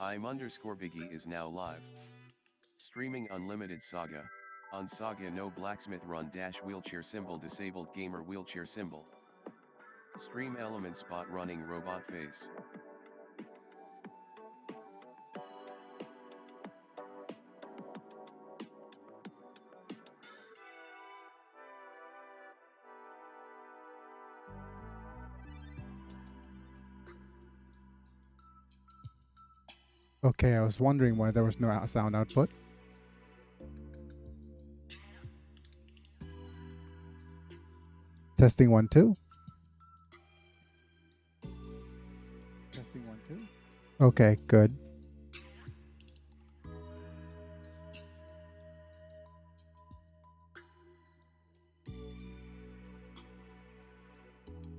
I'm_Biggy is now live. Streaming unlimited Saga. On Saga no blacksmith run dash wheelchair symbol disabled gamer wheelchair symbol. Stream element spot running robot face. Okay, I was wondering why there was no sound output. Testing 1 2. Testing 1 2. Okay, good.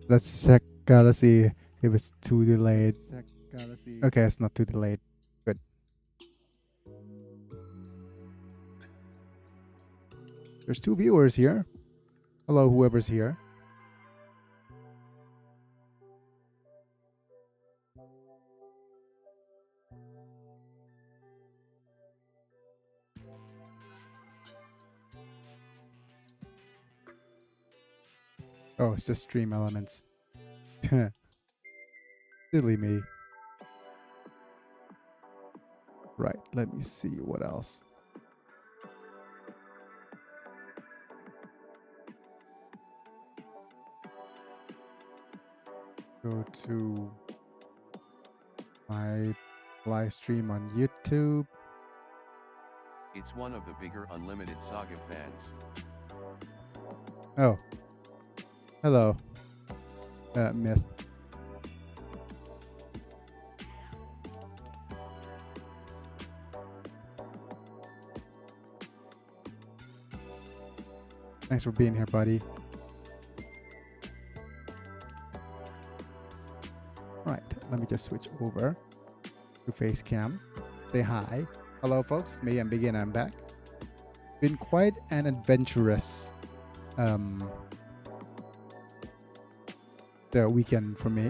Let's check. Let's see if it's too delayed. Okay, it's not too delayed. Good. There's 2 viewers here. Hello, whoever's here. Oh, it's just stream elements. Silly me. Right, let me see what else. Go to my live stream on YouTube. It's one of the bigger unlimited Saga fans. Oh. Hello. Myth. Thanks for being here, buddy. Right, let me just switch over to Facecam. Say hi. Hello, folks. Me and Biggy and I'm back. Been quite an adventurous the weekend for me.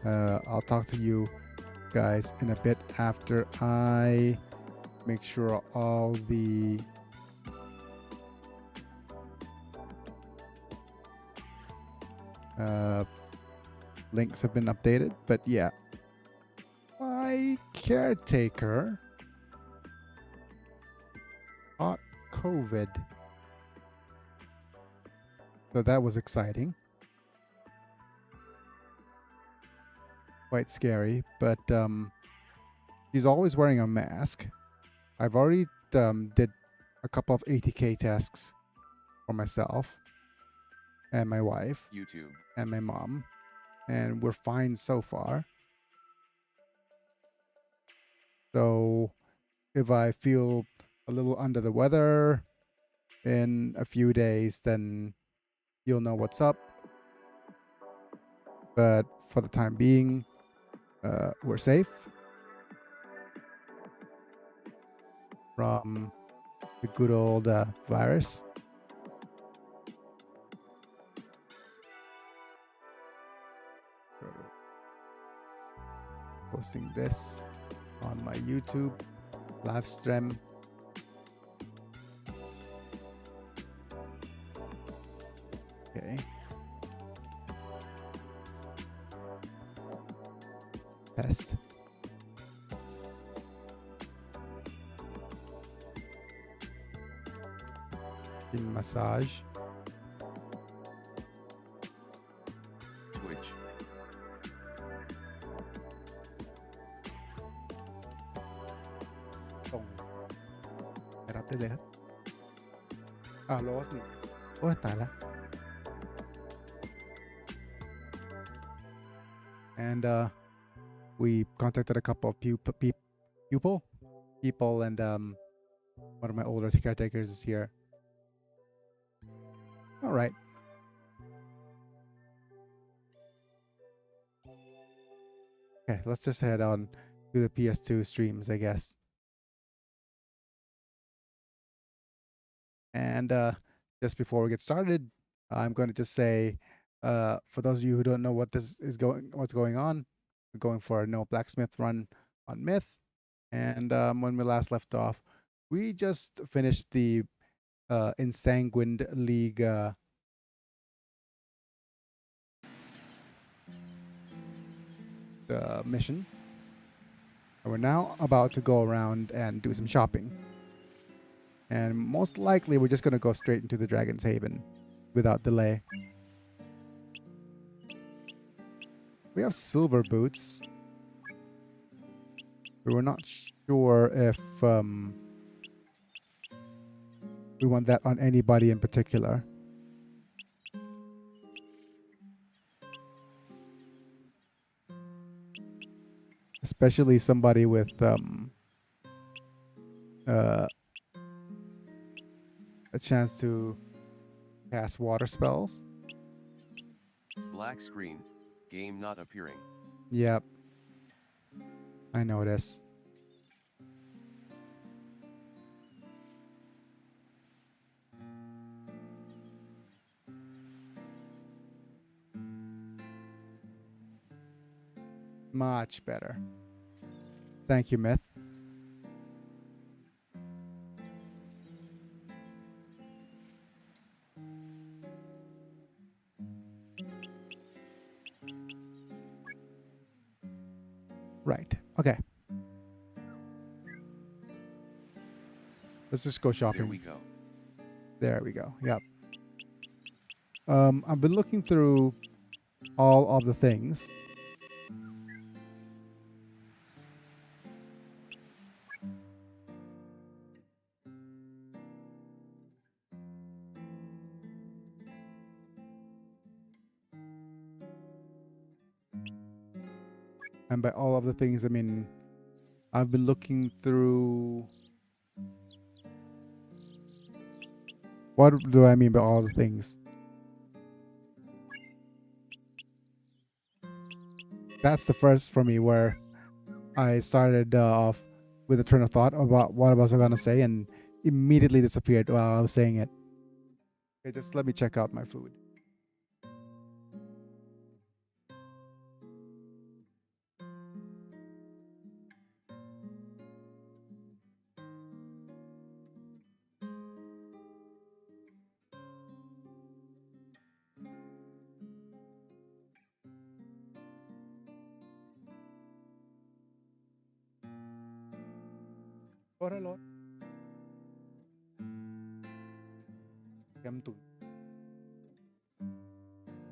I'll talk to you guys in a bit after I make sure all the links have been updated. But yeah, my caretaker caught COVID. So that was exciting. Quite scary, but he's always wearing a mask. I've already did a couple of ATK tests for myself and my wife YouTube. and my mom, and we're fine so far. So if I feel a little under the weather in a few days, then you'll know what's up. But for the time being, we're safe from the good old virus. Posting this on my YouTube live stream. Okay. Test. In massage. Twitch. Harap na lahat. Lost ni. Tala. And we contacted a couple of people, and one of my older caretakers is here. All right. Okay, let's just head on to the PS2 streams, I guess. And just before we get started, I'm going to just say, for those of you who don't know what's going on, We're going for a no blacksmith run on Myth. And when we last left off, we just finished the Ensanguined League mission. And we're now about to go around and do some shopping. And most likely we're just going to go straight into the Dragon's Haven without delay. We have silver boots. We were not sure if we want that on anybody in particular. Especially somebody with a chance to cast water spells. Black screen. Game not appearing. Yep. I notice. Much better. Thank you, Myth. Right. Okay. Let's just go shopping. There we go. There we go. Yep. I've been looking through all of the things. And by all of the things, I mean, I've been looking through... What do I mean by all the things? That's the first for me where I started off with a train of thought about what I was going to say and immediately disappeared while I was saying it. Okay, just let me check out my food. Ora lo. ยำตุ๋น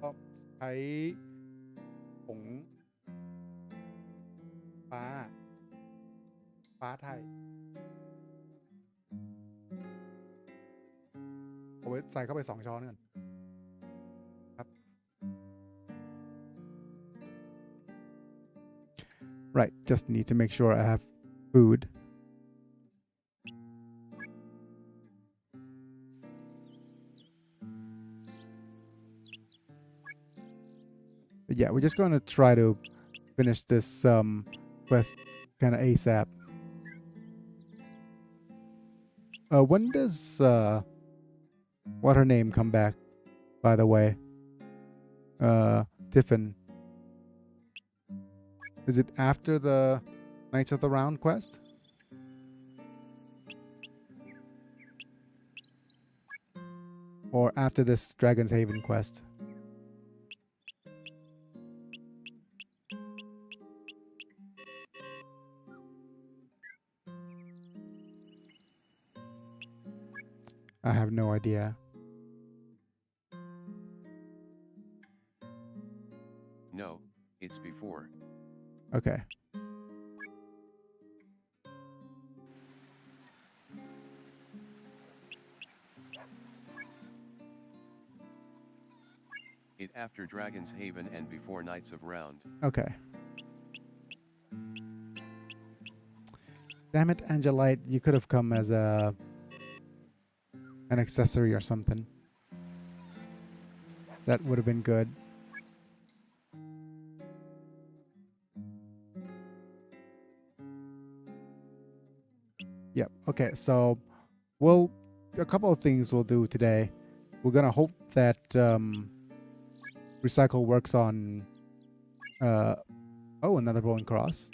ก็ใช้ผงฟ้าไทยเอาไว้ใส่เข้าไป2 ช้อนกันครับ Right, just need to make sure I have food. But yeah, we're just going to try to finish this quest kind of ASAP. When does what her name come back, by the way? Tiffin. Is it after the Knights of the Round quest? Or after this Dragon's Haven quest? I have no idea. No, it's before. Okay. It after Dragon's Haven and before Knights of Round. Okay. Damn it, Angelite, you could have come as an accessory or something. That would have been good. Yep. Okay, so a couple of things we'll do today. We're gonna hope that Recycle works on Oh, another bone cross.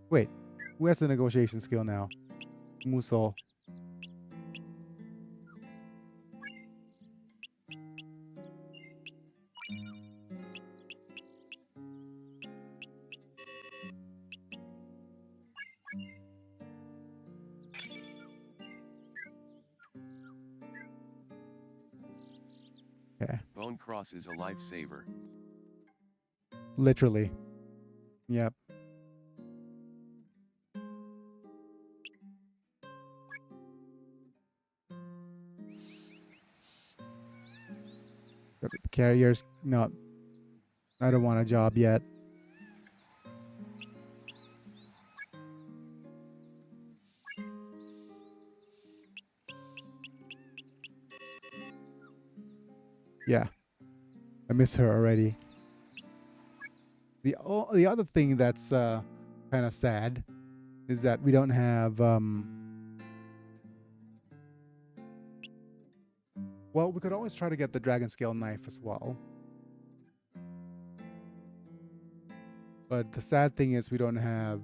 Wait, who has the negotiation skill now? Musol. Okay. Bone cross is a lifesaver. Literally. Yep. The carrier's not. I don't want a job yet. Yeah. I miss her already. The other thing that's kind of sad is that we don't have well, we could always try to get the dragon scale knife as well. But the sad thing is we don't have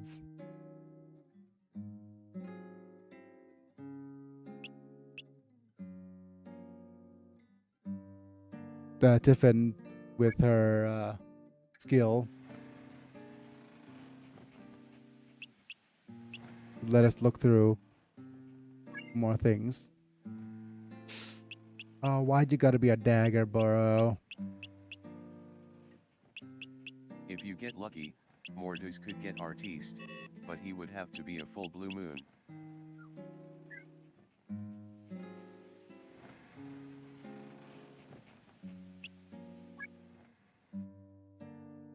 the Tiffin with her skill. Let us look through more things. Oh, why'd you gotta be a dagger, Burrow? If you get lucky, Mortis could get Artiste, but he would have to be a full blue moon.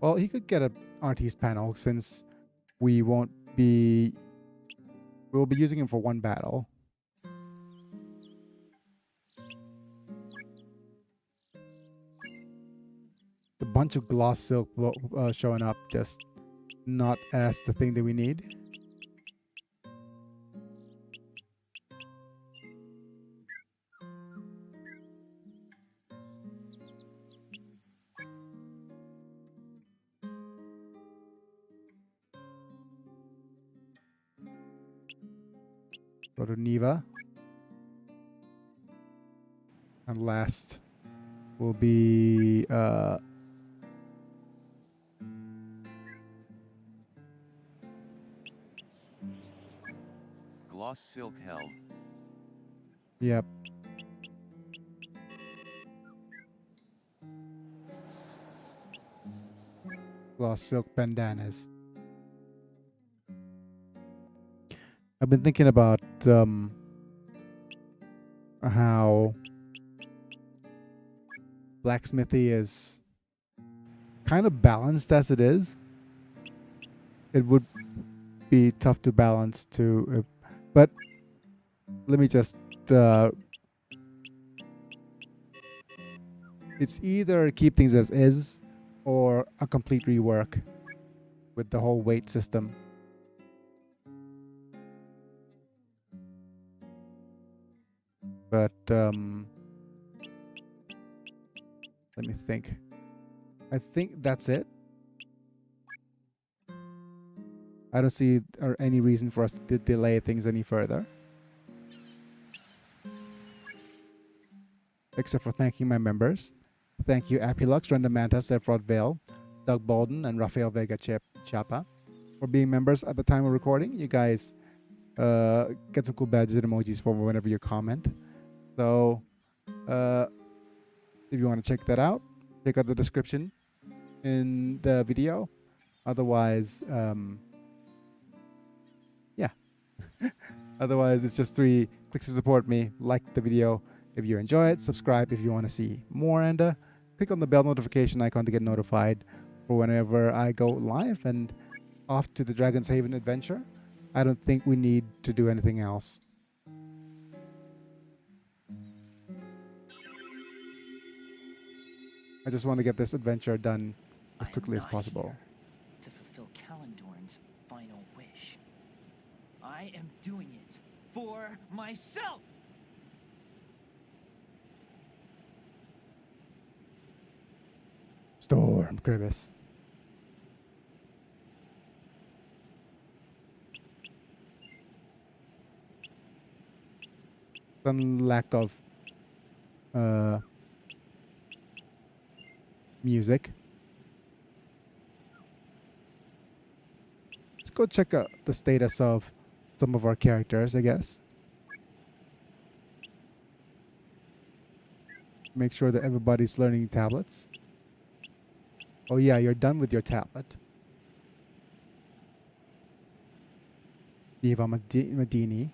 Well, he could get an artiste panel since we'll be using him for one battle. A bunch of gloss silk showing up, just not as the thing that we need. Go to Neva. And last will be Gloss silk helm. Yep. Gloss silk bandanas. I've been thinking about how blacksmithy is kind of balanced as it is. It would be tough to balance too, but let me just it's either keep things as is or a complete rework with the whole weight system. But let me think. I think that's it. I don't see any reason for us to delay things any further. Except for thanking my members. Thank you Apilux, Rendamanta, Sephrod Vale, Doug Bolden, and Rafael Vega Chapa for being members at the time of recording. You guys get some cool badges and emojis for whenever you comment. So if you want to check that out, check out the description in the video. Otherwise, yeah. Otherwise, it's just 3 clicks to support me. Like the video if you enjoy it, subscribe if you want to see more, and click on the bell notification icon to get notified for whenever I go live and off to the Dragon's Haven adventure. I don't think we need to do anything else. I just want to get this adventure done as quickly as possible. To fulfill Kalendorn's final wish. I am doing it for myself. storm, Grievous. Some lack of music. Let's go check out the status of some of our characters, I guess. Make sure that everybody's learning tablets. Oh yeah, you're done with your tablet. Diva Madini.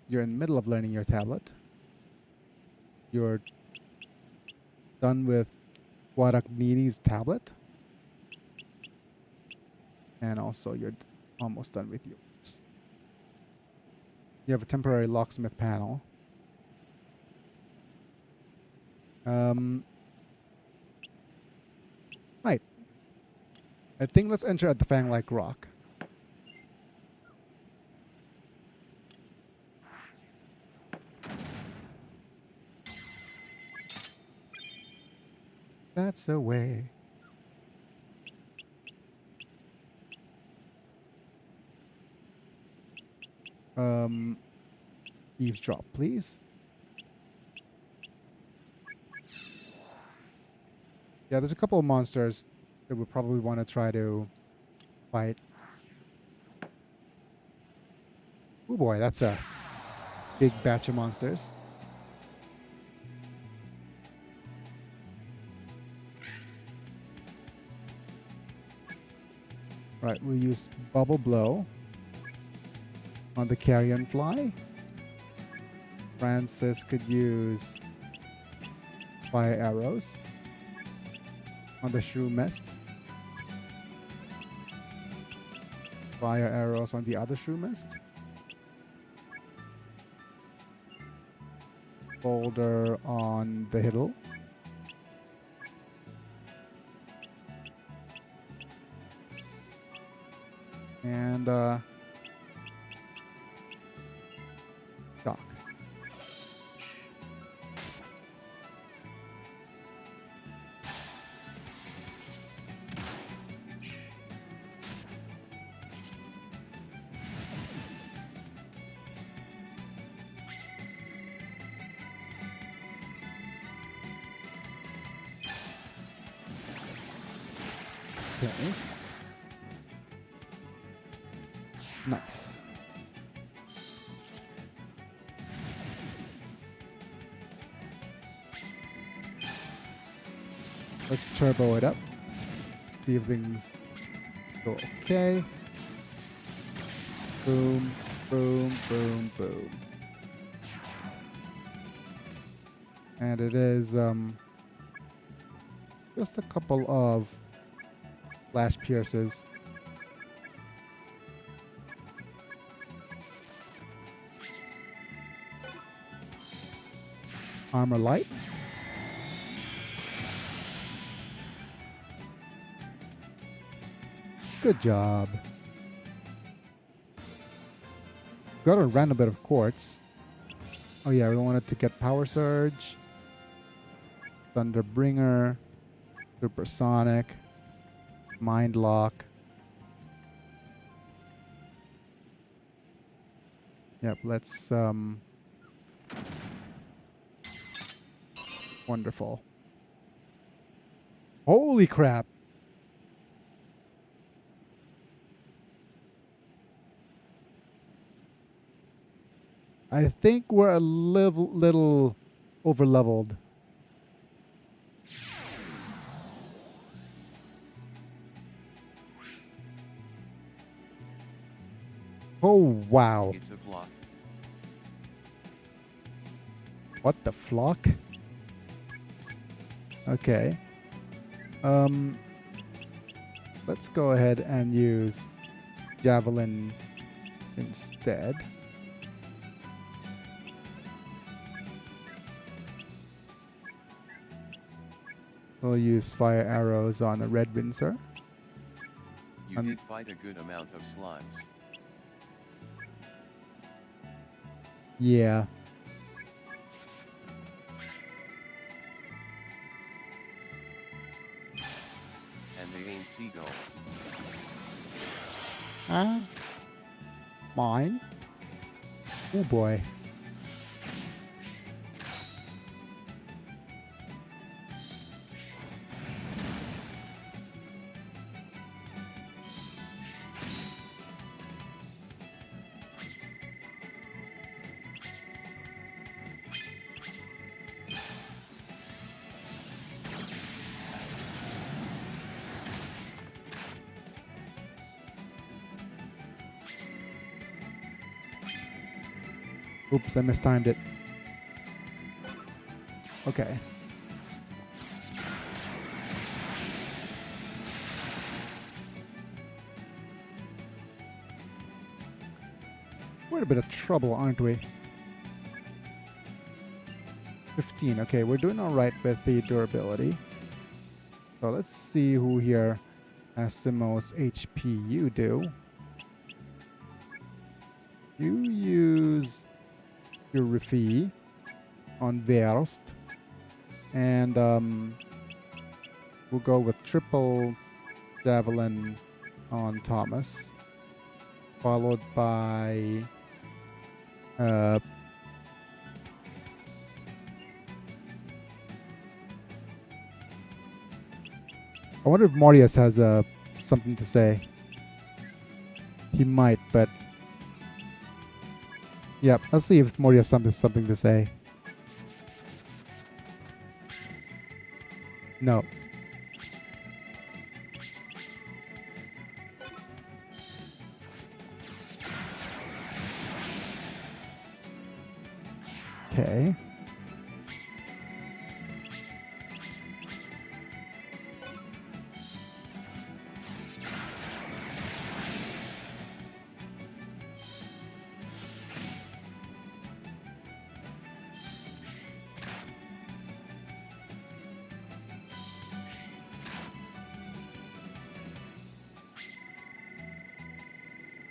You're in the middle of learning your tablet. You're done with Guadagnini's tablet. And also you're almost done with yours. You have a temporary locksmith panel. Right. I think let's enter at the Fang-like Rock. That's a way. Eavesdrop, please. Yeah, there's a couple of monsters that we probably want to try to fight. Oh boy, that's a big batch of monsters. Right, we'll use Bubble Blow on the Carrion Fly. Francis could use Fire Arrows on the Shrew Mist. Fire Arrows on the other Shrew Mist. Boulder on the Hiddle. And Doc. Okay. Nice. Let's turbo it up. See if things go okay. Boom, boom, boom, boom. And it is just a couple of flash pierces. Armor light. Good job. Got a random bit of quartz. Oh yeah, we wanted to get Power Surge, Thunderbringer, Supersonic, Mind Lock. Yep, let's wonderful. Holy crap. I think we're a little over leveled. Oh wow. It's a flock. What the flock? Okay. Let's go ahead and use Javelin instead. We'll use Fire Arrows on a Red Windsor. You did fight a good amount of slimes. Yeah. gain seagulls. Ah. Mine? Oh boy. Oops, I mistimed it. Okay. We're in a bit of trouble, aren't we? 15. Okay, we're doing all right with the durability. So let's see who here has the most HP. You do. You use your Refi on Verst. And we'll go with triple javelin on Thomas. Followed by I wonder if Morius has something to say. He might, but yeah, I'll see if Morius has something to say. No. Okay.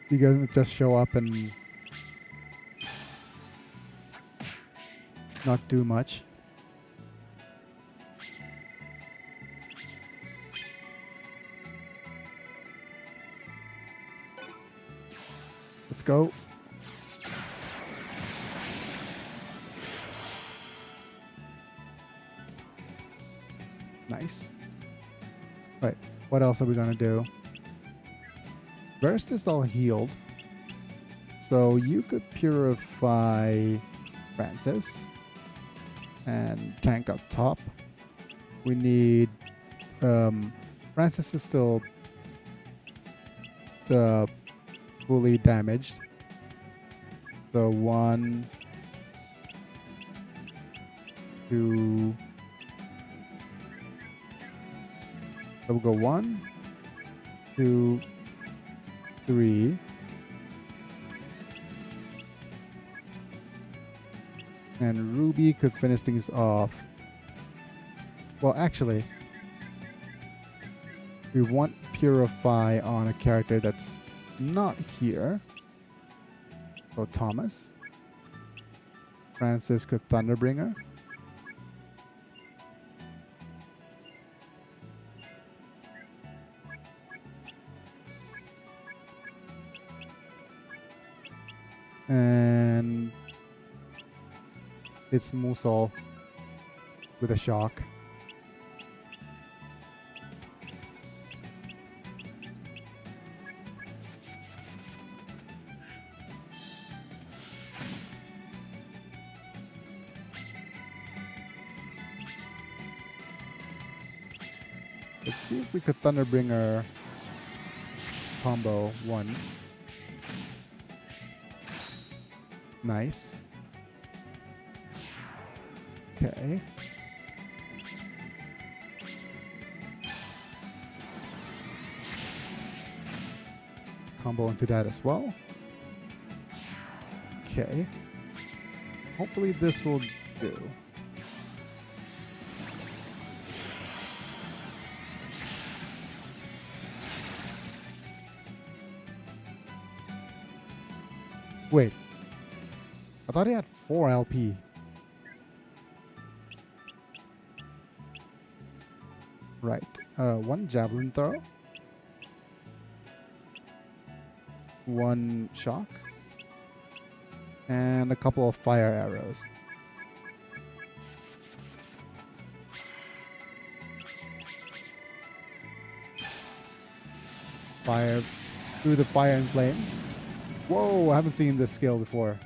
You guys just show up and not do much. Let's go. Nice. Right. What else are we going to do? Burst is all healed. So you could purify Francis and tank up top. We need Francis is still fully damaged. So 1, 2. So we'll go 1, 2, 3. And Ruby could finish things off. Well, actually, we want Purify on a character that's not here. So Thomas. Francis could Thunderbringer. And it's Musal with a shock. Let's see if we could Thunderbringer combo 1. Nice. Okay. Combo into that as well. Okay. Hopefully this will do. Wait. I thought he had 4 LP. Right. 1 javelin throw. 1 shock, and a couple of fire arrows. Fire through the fire and flames. Whoa, I haven't seen this skill before.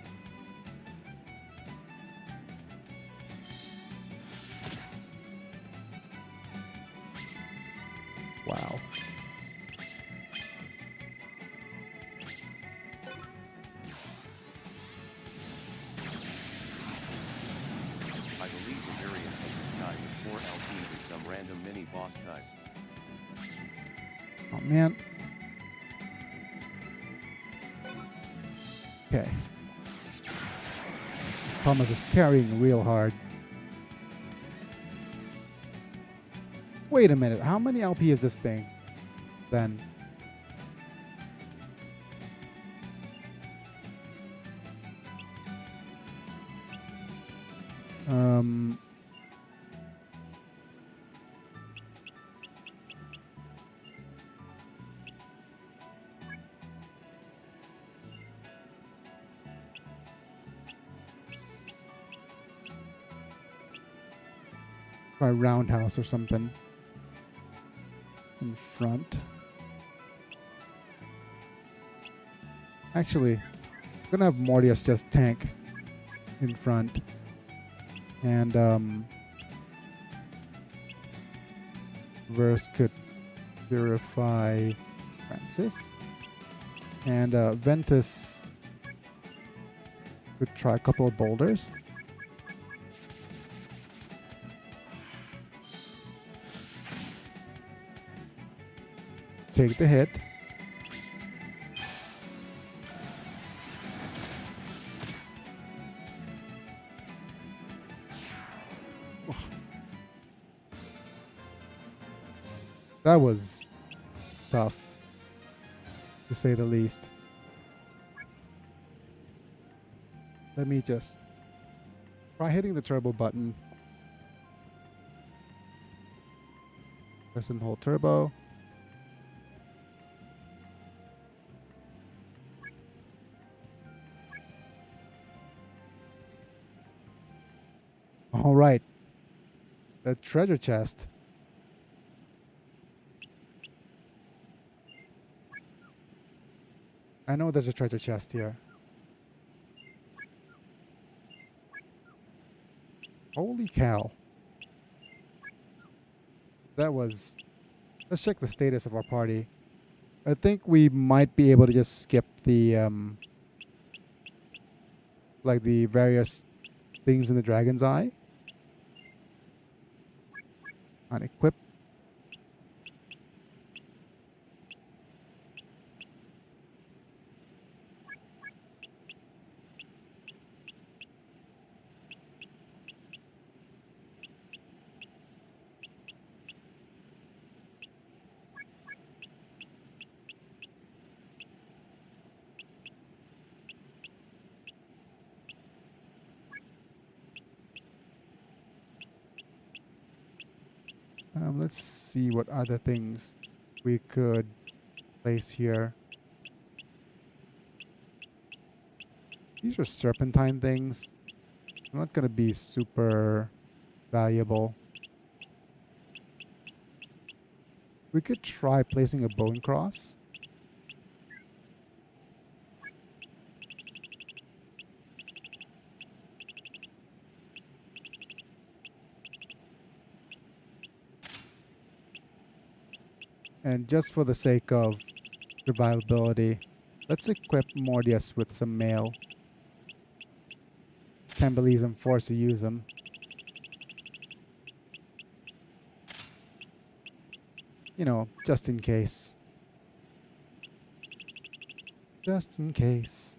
Wow. I believe the variant of this guy with 4 LP is some random mini boss type. Oh man. Okay. Thomas is carrying real hard. Wait a minute. How many LP is this thing? Then. Try roundhouse or something in front. Actually, I'm gonna have Mortius just tank in front, and Verse could purify Francis, and Ventus could try a couple of boulders. Take the hit. That was tough, to say the least. Let me just try hitting the turbo button. Press and hold turbo. All right. The treasure chest. I know there's a treasure chest here. Holy cow. That was... Let's check the status of our party. I think we might be able to just skip the... like the various things in the Dragon's Eye. Unequip. Let's see what other things we could place here. These are serpentine things. They're not going to be super valuable. We could try placing a bone cross. And just for the sake of survivability, let's equip Mortius with some mail. Can't believe I'm forced to use them. You know, just in case. Just in case.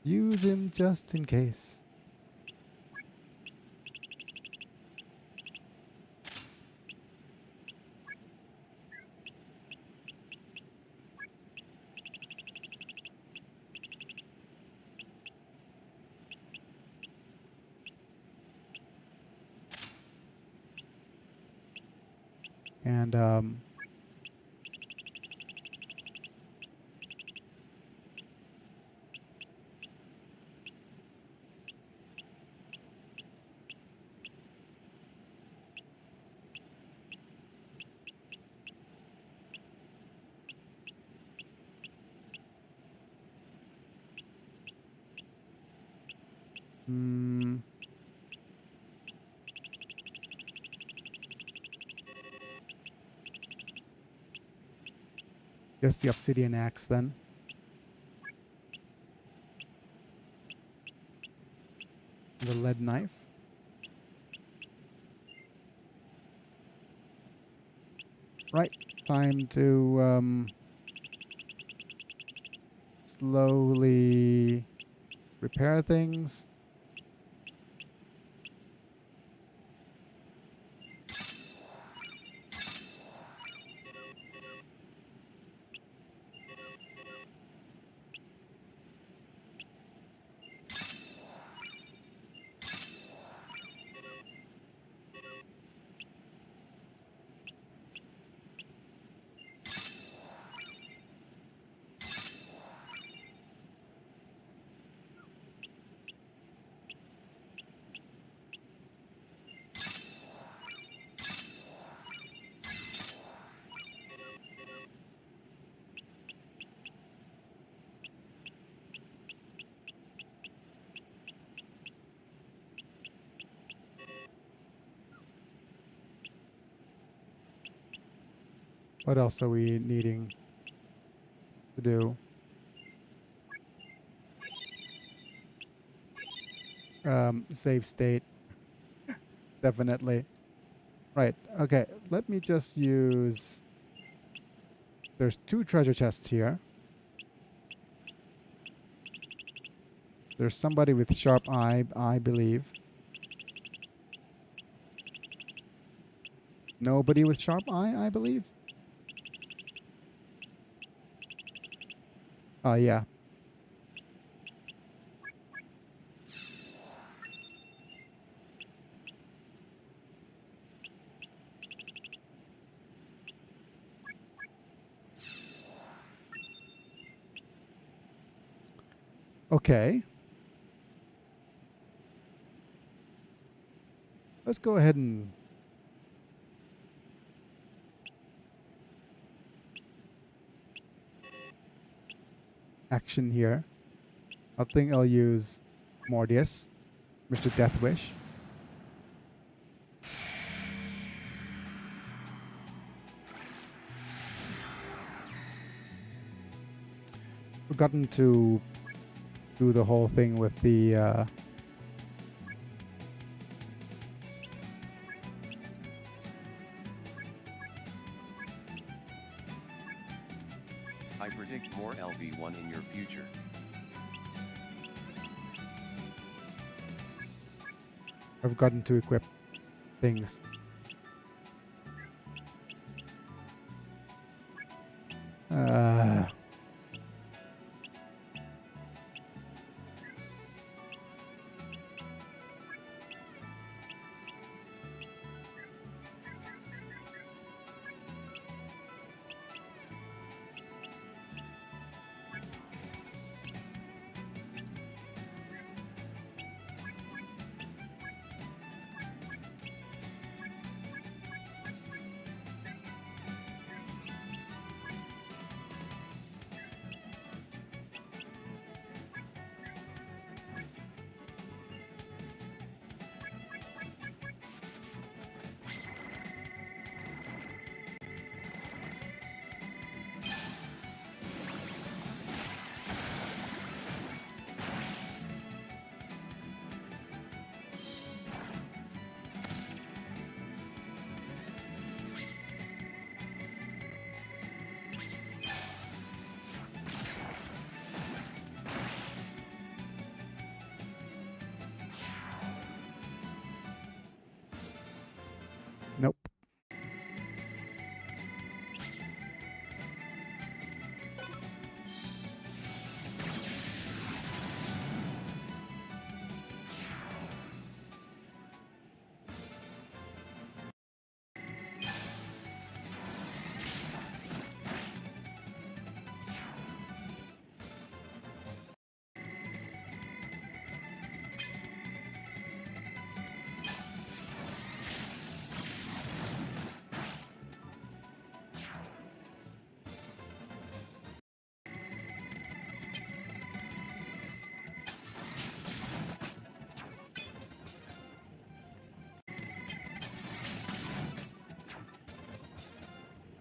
Use him just in case. And Just the obsidian axe then. The lead knife. Right, time to slowly repair things. What else are we needing to do? Save state. Definitely. Right. Okay. Let me just use... There's 2 treasure chests here. There's somebody with sharp eye, I believe. Nobody with sharp eye, I believe. Yeah. Okay. Let's go ahead and action here. I think I'll use Mordius, Mr. Deathwish. Forgotten to do the whole thing with the I predict more LV1 in your future. I've gotten to equip things. Nope.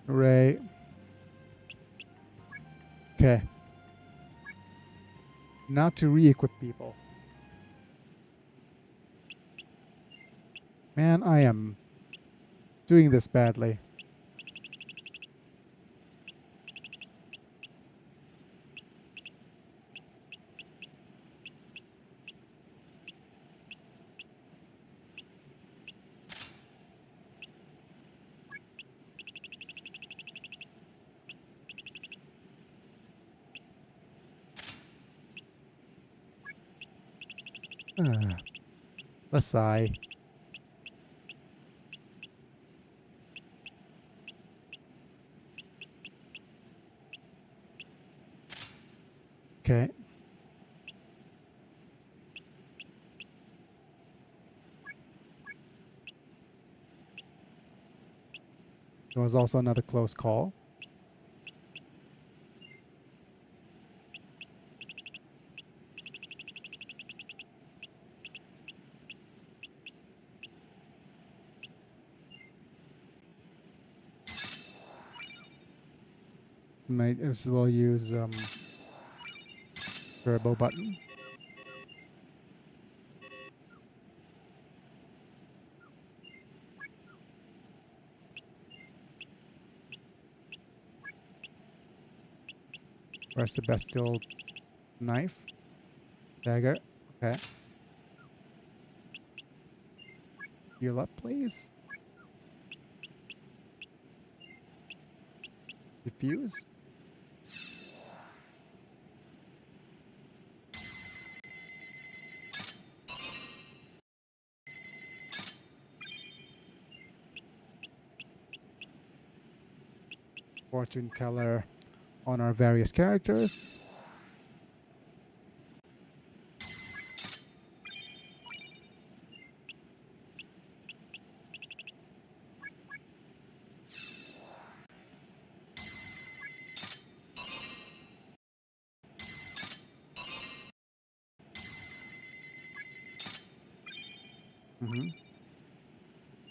Hooray. Okay. Not to re-equip people. Man, I am doing this badly. Let's sigh. Okay. There was also another close call. Might as well use turbo button. Where's the Bastille knife? Dagger. Okay. Heal up, please. Diffuse. Fortune teller on our various characters.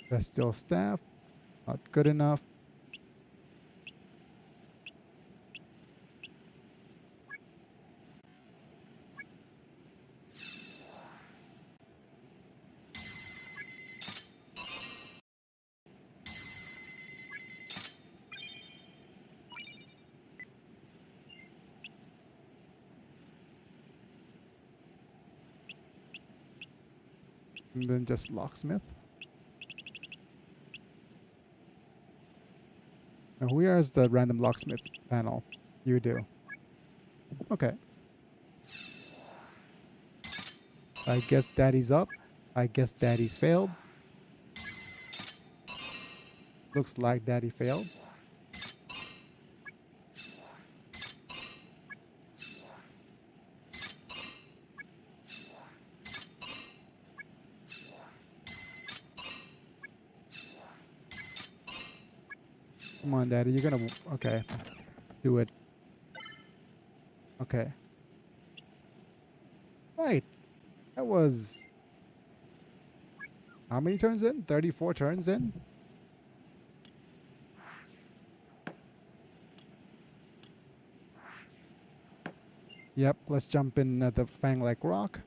Bastille staff. Not good enough. And then just locksmith. Now where is the random locksmith panel? You do. Okay. I guess daddy's up. I guess daddy's failed. Looks like daddy failed. Come on, daddy. You're gonna... Okay. Do it. Okay. Right. That was... How many turns in? 34 turns in? Yep, let's jump in at the Fang-like rock.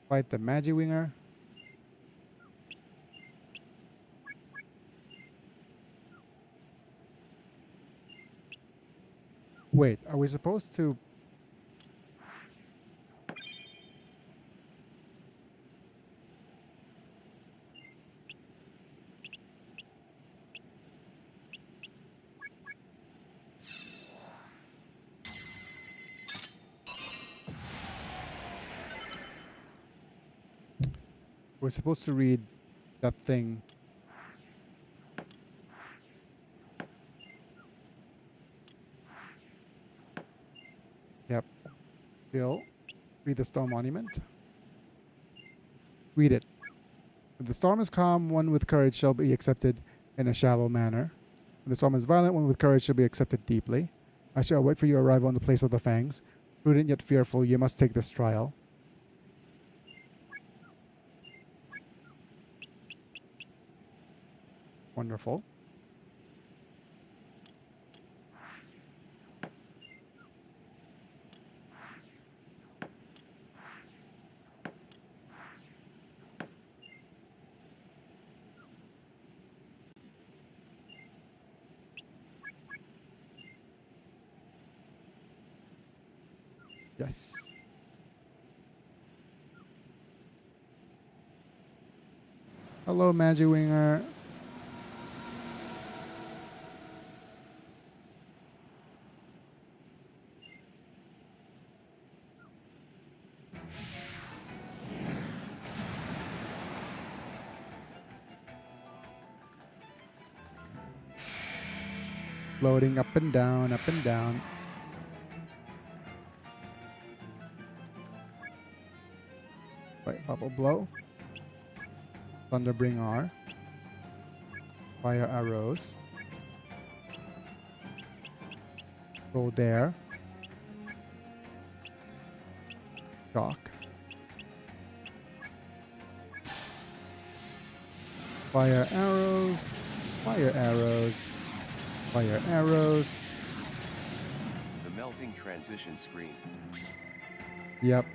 Fight the Magiwinger. Wait, are we supposed to... We're supposed to read that thing. Yep. Bill, read the Stone Monument. Read it. When the storm is calm, one with courage shall be accepted in a shallow manner. When the storm is violent, one with courage shall be accepted deeply. I shall wait for your arrival in the place of the fangs. Prudent yet fearful, you must take this trial. Wonderful. Yes. Hello, Magic Winger. Floating up and down, up and down. Right, bubble blow. Thunderbring R. Fire arrows. Go there. Shock. Fire arrows. Fire arrows. Fire arrows. The melting transition screen. Yep.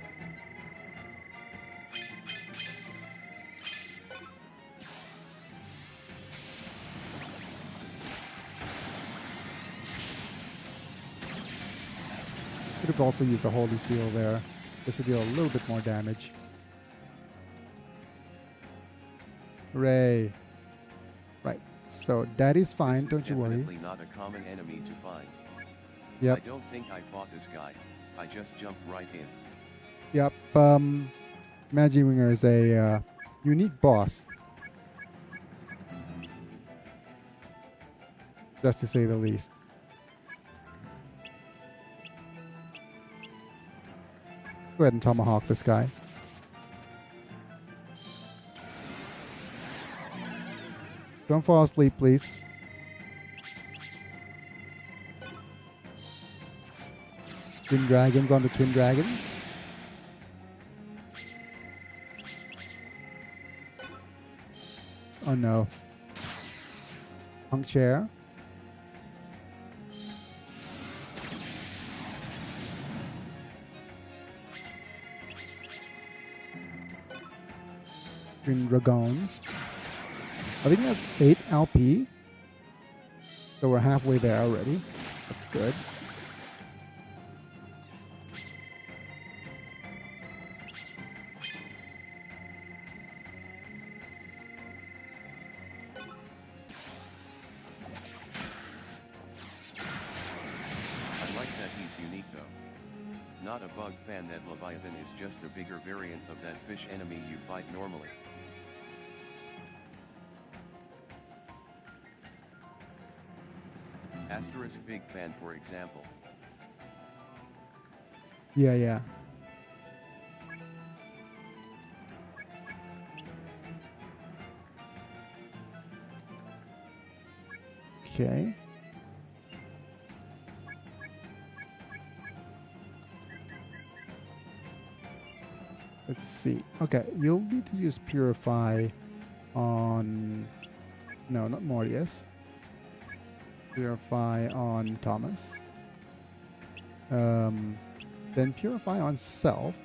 Could have also used the Holy Seal there, just to deal a little bit more damage. Hooray. Right, so that is fine, This don't is you worry. definitely not a common enemy to find. Yep, I don't think I fought this guy. I just jumped right in. yep. Magic Winger is a unique boss, just to say the least. Go ahead and tomahawk this guy. Don't fall asleep, please. Twin dragons on the twin dragons. Oh no. Punk chair. Twin dragons. I think that's 8 LP. So we're halfway there already. That's good. I like that he's unique though. Not a bug fan. That Leviathan is just a bigger variant of that fish enemy you fight normally. Asterisk big fan, for example. Yeah, yeah. Okay. Let's see. Okay, you'll need to use Purify on... No, not Mortius. Purify on Thomas. Then Purify on Self.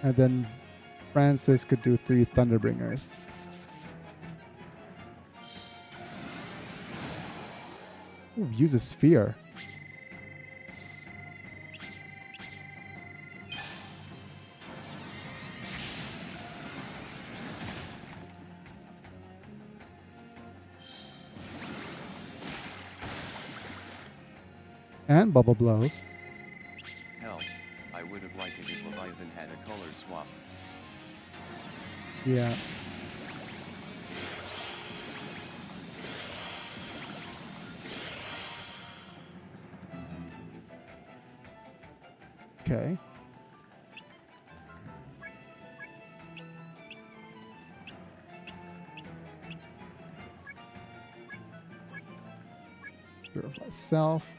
And then Francis could do 3 Thunderbringers. Ooh, use a sphere. And bubble blows. Hell, I would have liked it if Leviathan had a color swap. Yeah. Okay. Purify self.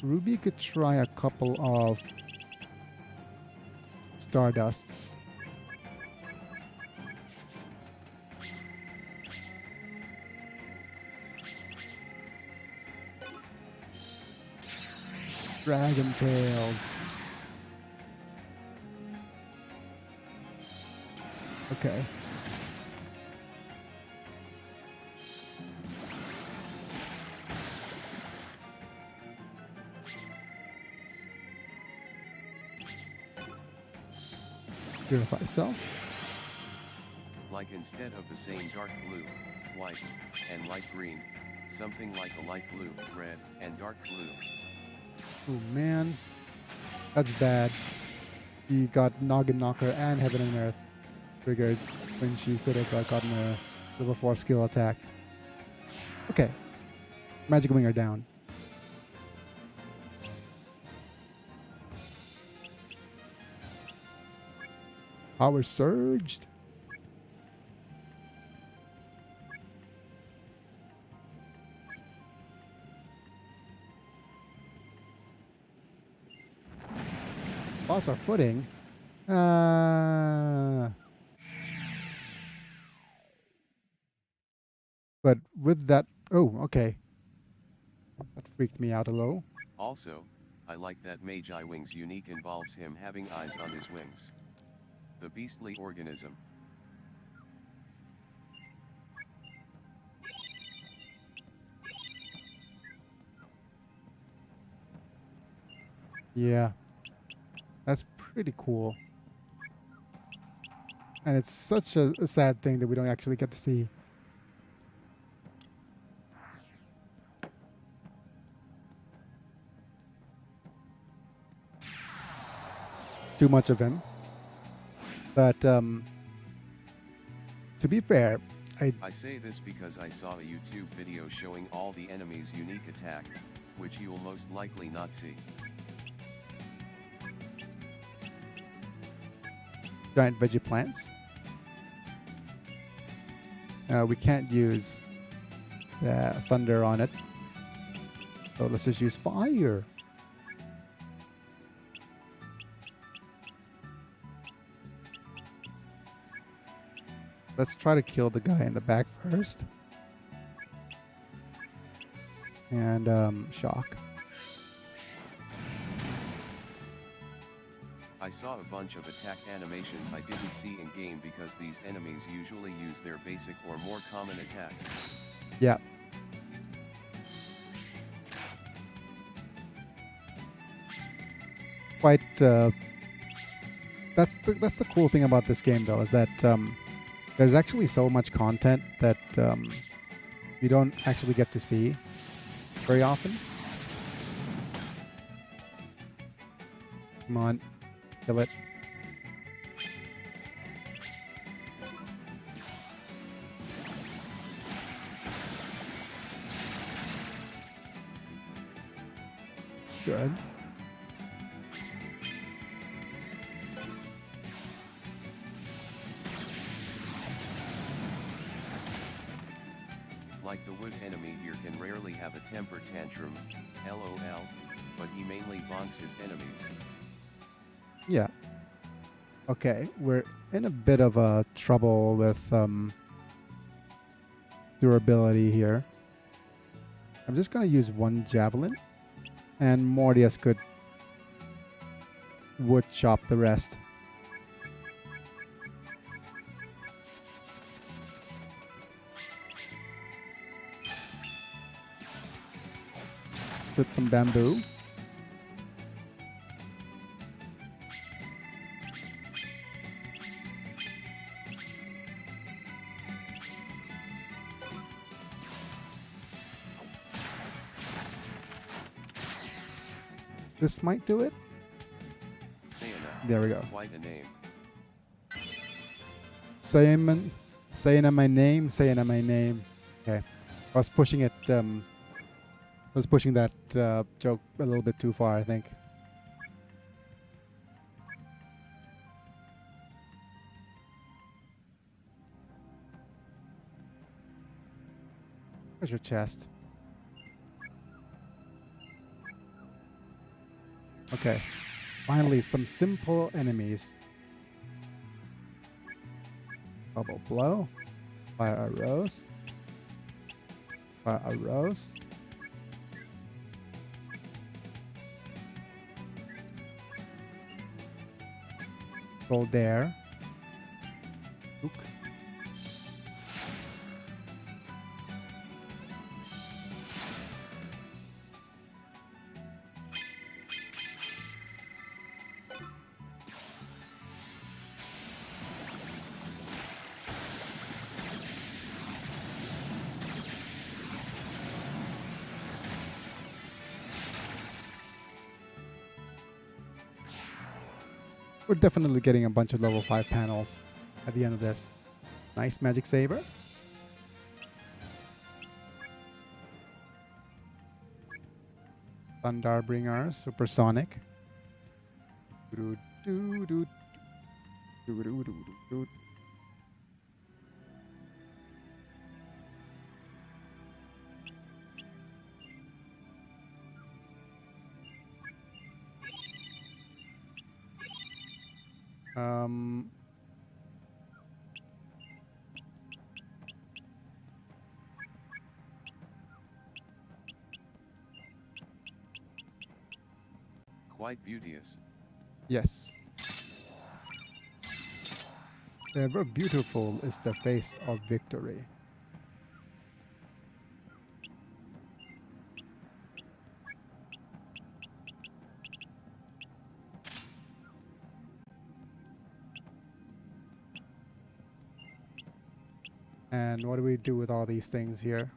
Ruby could try a couple of Stardusts. Dragon Tails. Okay. Purify self. Like instead of the same dark blue, white, and light green, something like a light blue, red, and dark blue. Oh man, that's bad. He got Noggin Knocker and Heaven and Earth triggered when she could have gotten a level 4 skill attack. Okay, Magic Winger down. Power surged. Lost our footing. But with that, oh, okay. That freaked me out a little. Also, I like that Magi Wings unique involves him having eyes on his wings. The beastly organism. Yeah, that's pretty cool. And it's such a sad thing that we don't actually get to see. Too much of him. But to be fair, I say this because I saw a YouTube video showing all the enemies' unique attack, which you will most likely not see. giant veggie plants. We can't use the thunder on it. So let's just use fire. Let's try to kill the guy in the back first. And shock. I saw a bunch of attack animations I didn't see in game because these enemies usually use their basic or more common attacks. Yeah. Quite. That's the cool thing about this game, though, is that there's actually so much content that you don't actually get to see very often. Come on, kill it. Good. Like the wood enemy here can rarely have a temper tantrum, lol, but he mainly bonks his enemies. Yeah. Okay, we're in a bit of a trouble with durability here. I'm just gonna use one javelin, and Mordius could wood chop the rest. Let's put some bamboo. This might do it. Sayana. There we go. Quite a name. Sayana my name, Sayana my name. Okay. I was pushing it, that joke a little bit too far, I think. Where's your chest? Okay. Finally, some simple enemies. Bubble blow. Fire arrows. Fire arrows. Roll there. Ook. We're definitely getting a bunch of level 5 panels at the end of this. Nice magic saber. Thunderbringer, supersonic. Doo-doo-doo-doo. Doo-doo-doo-doo-doo. Um, Quite beauteous. yes. Ever beautiful is the face of victory. And what do we do with all these things here?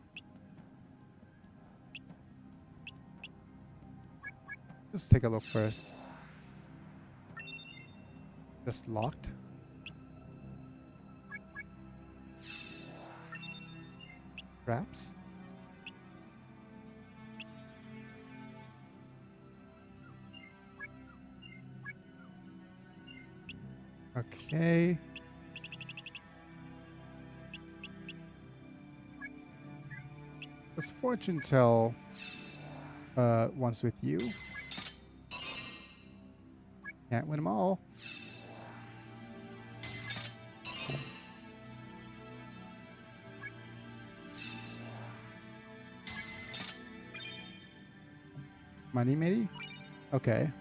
Just take a look first. Just locked. Traps. Okay. Does fortune tell once with you? Can't win them all. Money, maybe? Okay.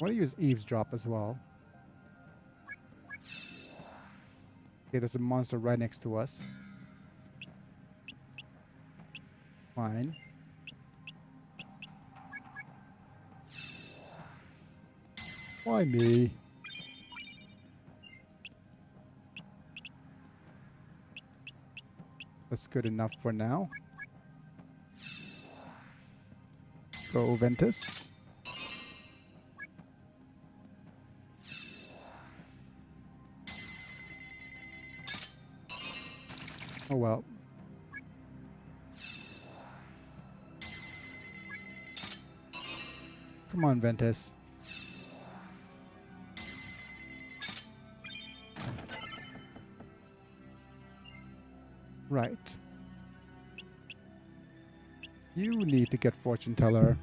Want to use eavesdrop as well. Okay, there's a monster right next to us. Fine. Why me? That's good enough for now. Go Ventus. Oh well. Come on, Ventus. Right. You need to get fortune teller.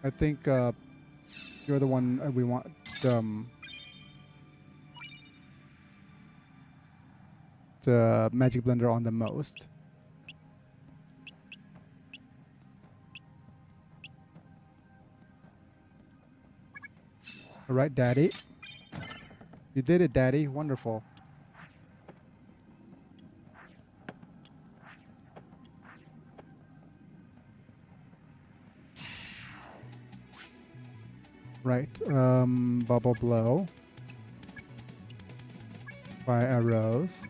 I think you're the one we want the magic blender on the most. All right, Daddy. You did it, Daddy. Wonderful. Right. Bubble blow. Fire arrows.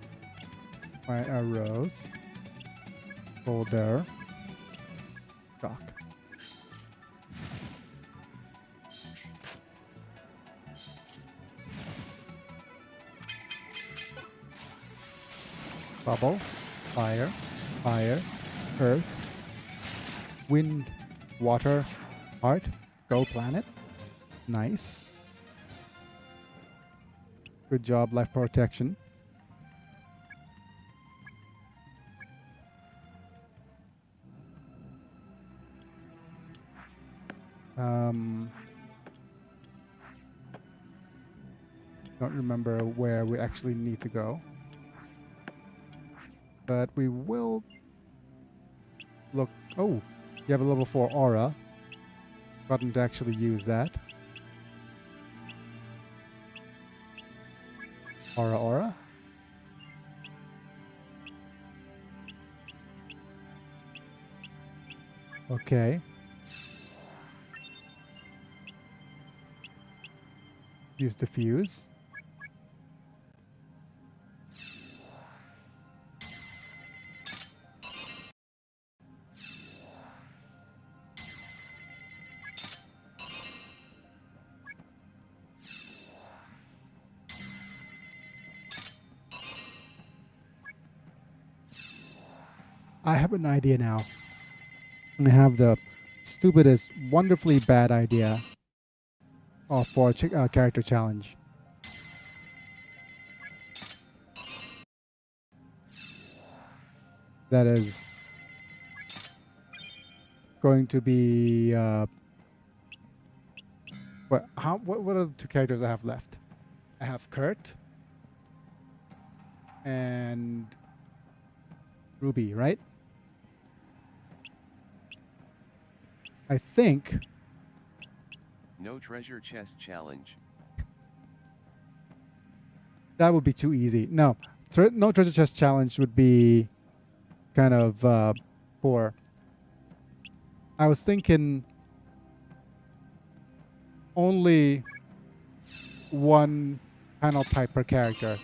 Fire arrows. Boulder. Dock. Bubble. Fire. Fire. Earth. Wind. Water. Heart. Go planet. Nice. Good job, life protection. Don't remember where we actually need to go. But we will look. Oh, you have a level 4 aura. Gotten to actually use that. Aura. Okay. Use the fuse. I have an idea now. I have the stupidest, wonderfully bad idea for a character challenge. That is going to be what are the two characters I have left? I have Kurt and Ruby, right? I think No treasure chest challenge. that would be too easy. No, no treasure chest challenge would be kind of poor. I was thinking only one panel type per character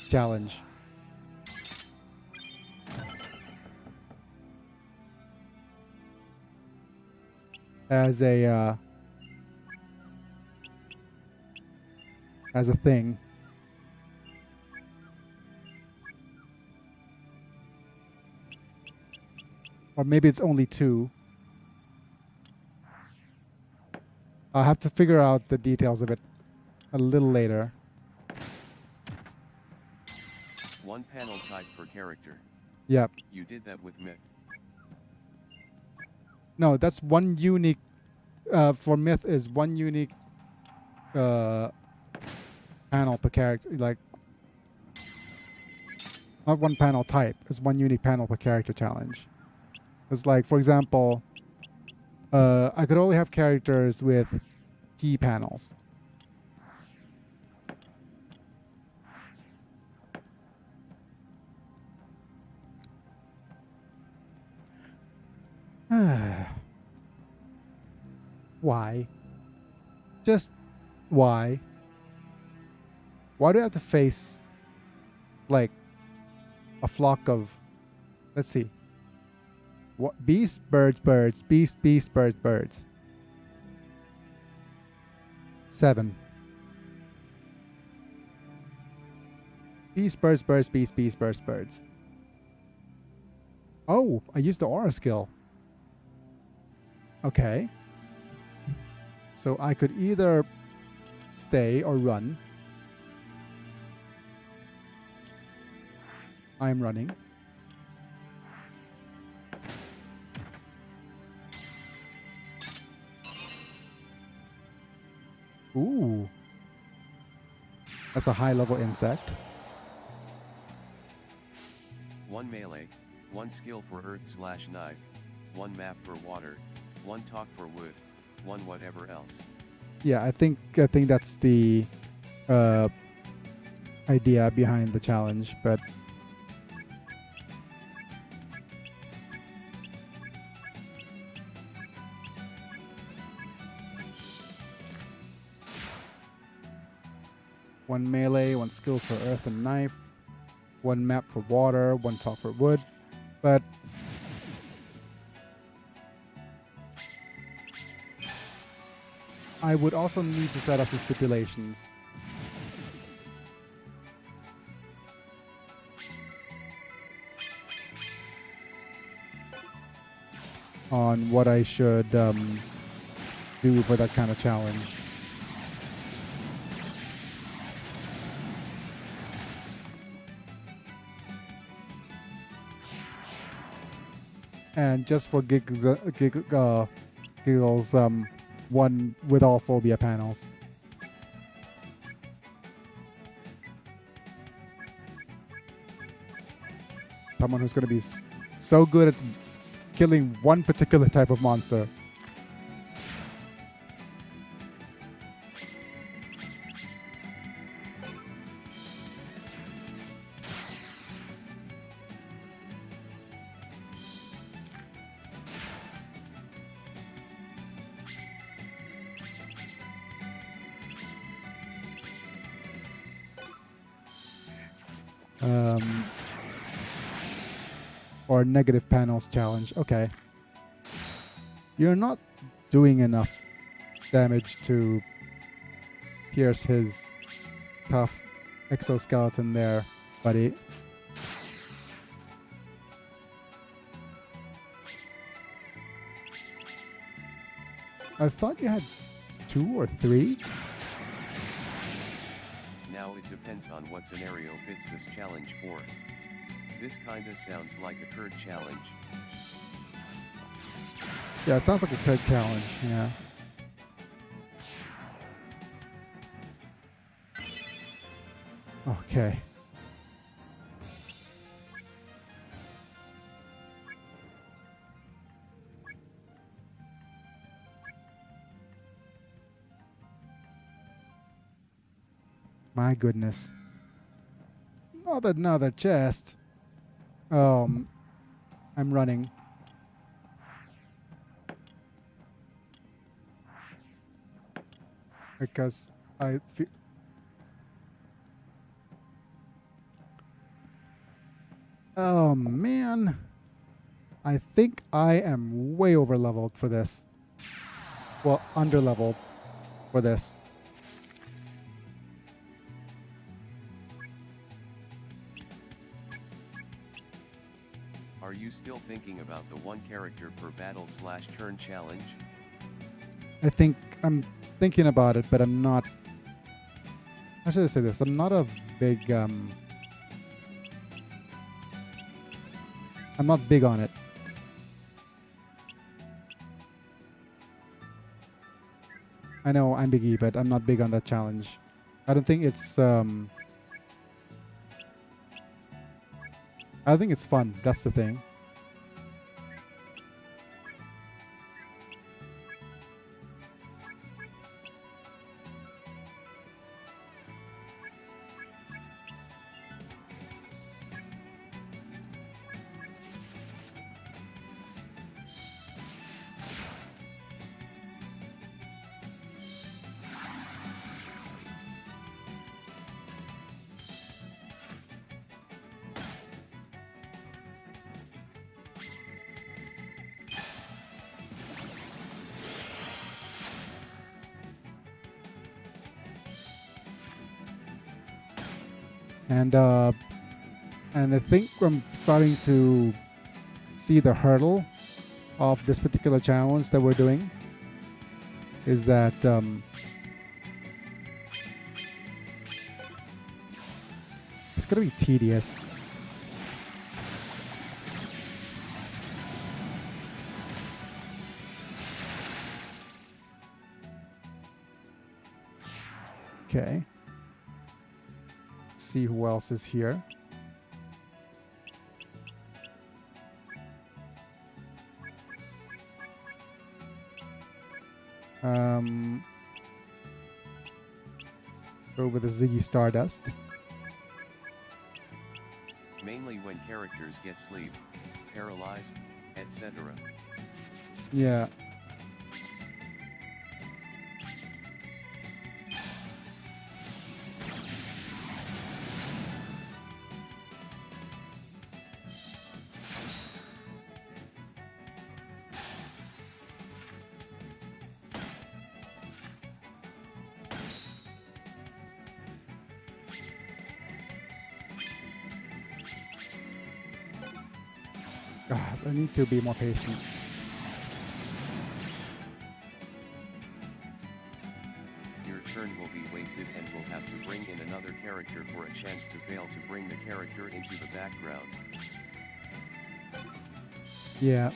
challenge. As a thing. Or maybe it's only two. I'll have to figure out the details of it a little later. One panel type per character. Yep. You did that with Myth. No, that's one unique. For Myth is one unique panel per character. Like, not one panel type. It's one unique panel per character challenge. It's like, for example, I could only have characters with key panels. Why? Just why? Why do I have to face like a flock of, let's see, what, beast, birds, birds, beast, beast, birds, birds. 7. Beast, birds, birds, beast, beast, birds, birds. Oh, I used the aura skill. Okay. So I could either stay or run. I'm running. Ooh. That's a high level insect. One melee, one skill for earth/knife, one map for water, one talk for wood, one whatever else. Yeah, I think that's the idea behind the challenge, but one melee, one skill for earth and knife, one map for water, one talk for wood, but I would also need to set up some stipulations. On what I should do for that kind of challenge. And just for giggles, one with all phobia panels. Someone who's going to be so good at killing one particular type of monster. Or negative panels challenge. Okay. You're not doing enough damage to pierce his tough exoskeleton there, buddy. I thought you had 2 or 3. Now it depends on what scenario fits this challenge for. This kinda sounds like a curd challenge. Yeah, it sounds like a curd challenge. Yeah. Okay. My goodness. Not another chest. I'm running. Because I feel... Oh, man. I think I am way over leveled for this. Well, under leveled for this. Are you still thinking about the one character per battle/turn challenge? I think I'm thinking about it, but I'm not... How should I say this? I'm not a big... I'm not big on it. I know I'm Biggy, but I'm not big on that challenge. I don't think it's... I think it's fun. That's the thing. And I think I'm starting to see the hurdle of this particular challenge that we're doing is that it's going to be tedious. Okay. See who else is here. Go with the Ziggy Stardust. Mainly when characters get sleep, paralyzed, etc. Yeah. God, I need to be more patient. Your turn will be wasted and will have to bring in another character for a chance to fail to bring the character into the background. Yeah.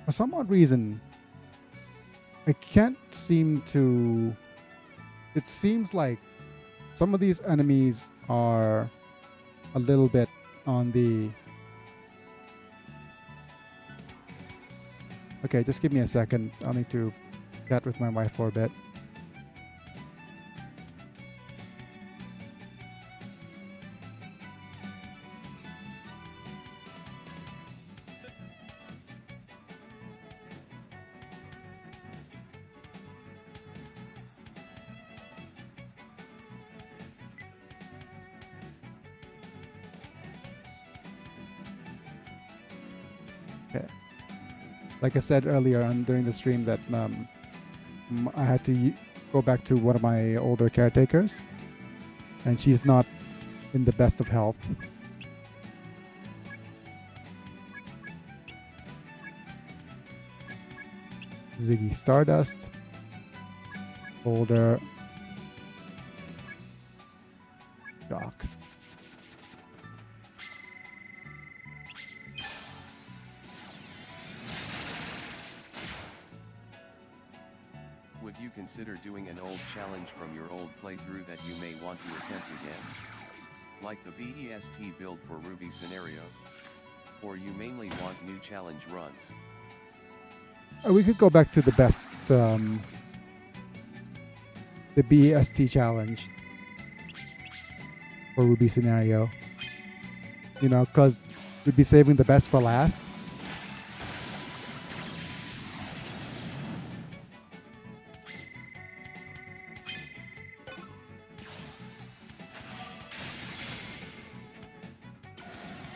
For some odd reason, I can't seem to... It seems like some of these enemies are a little bit on the... Okay, just give me a second. I'll need to chat with my wife for a bit. Okay. like I said earlier on during the stream, that I had to go back to one of my older caretakers, and she's not in the best of health. Ziggy Stardust, Boulder, Doc. Would you consider doing an old challenge from your old playthrough that you may want to attempt again? Like the BEST build for Ruby scenario? Or you mainly want new challenge runs? We could go back to the best, the BEST challenge for Ruby scenario. You know, because we'd be saving the best for last.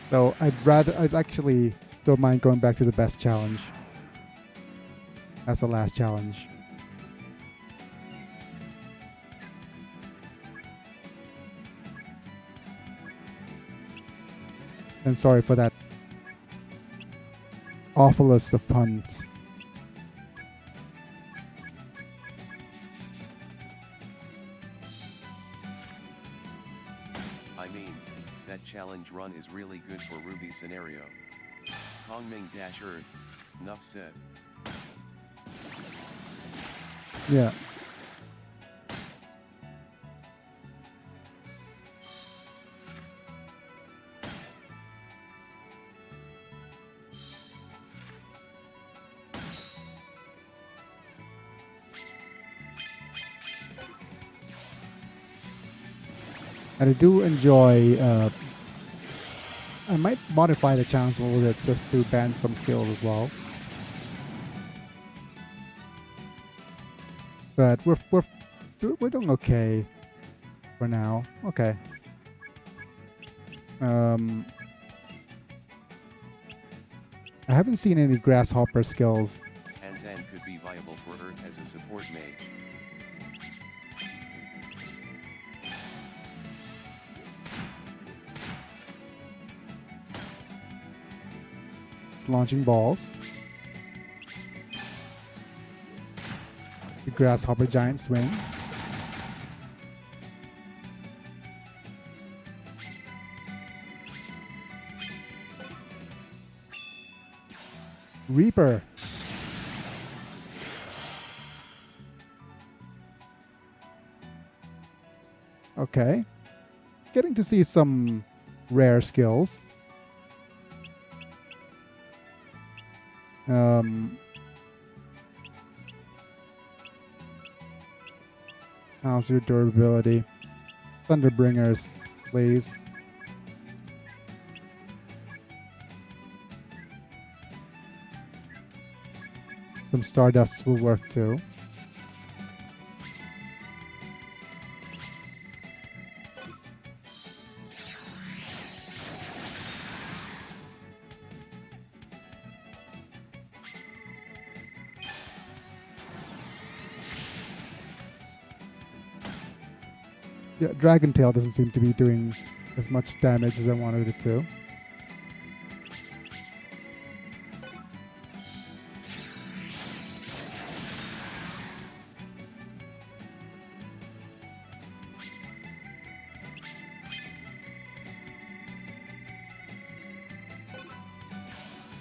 So I'd actually don't mind going back to the best challenge as the last challenge. And sorry for that awful list of puns. I mean, that challenge run is really good for Ruby scenario. Hongming-Earth, nuff said. Yeah. And I do enjoy, I might modify the challenge a little bit just to ban some skills as well. But we're doing okay for now. Okay. I haven't seen any grasshopper skills. Anzan could be viable for Earth as a support mage. It's launching balls. The grasshopper giant swing. Reaper. Okay. Getting to see some rare skills. How's your durability? Thunderbringers, please. Some Stardusts will work too. Yeah, Dragon Tail doesn't seem to be doing as much damage as I wanted it to.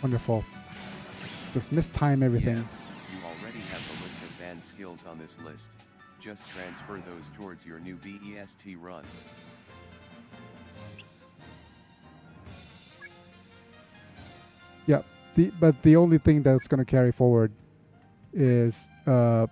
Wonderful. Just mistime everything. Yeah, you already have the list of banned skills on this list. Just transfer those towards your new BEST run. Yeah, but the only thing that's going to carry forward is damn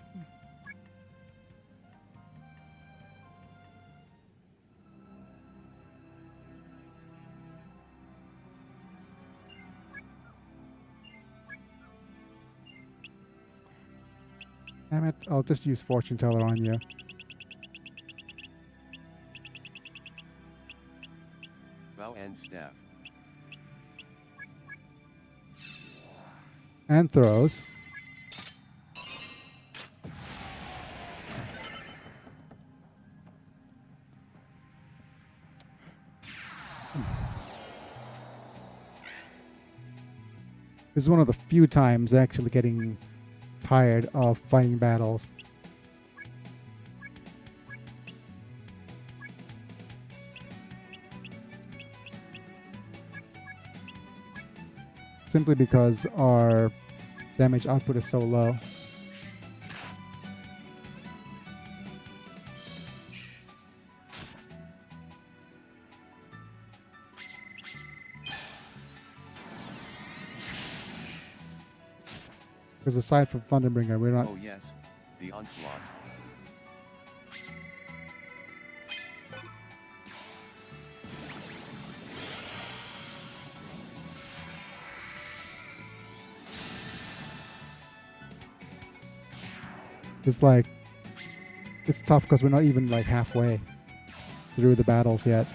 it, I'll just use Fortune Teller on you. Bow and staff. and throws. This is one of the few times actually getting tired of fighting battles. Simply because our damage output is so low. Because aside from Thunderbringer, we're not... Oh yes, the onslaught. It's like... It's tough because we're not even like halfway through the battles yet.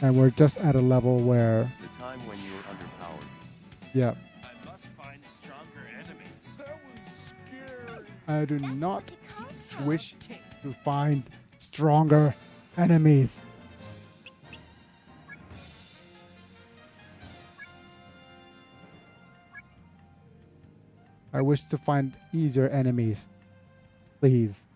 And we're just at a level where... The time when you were underpowered. Yeah. I must find stronger enemies. That was scary. I do That's not what it comes from. wish to find stronger enemies. I wish to find easier enemies. Please.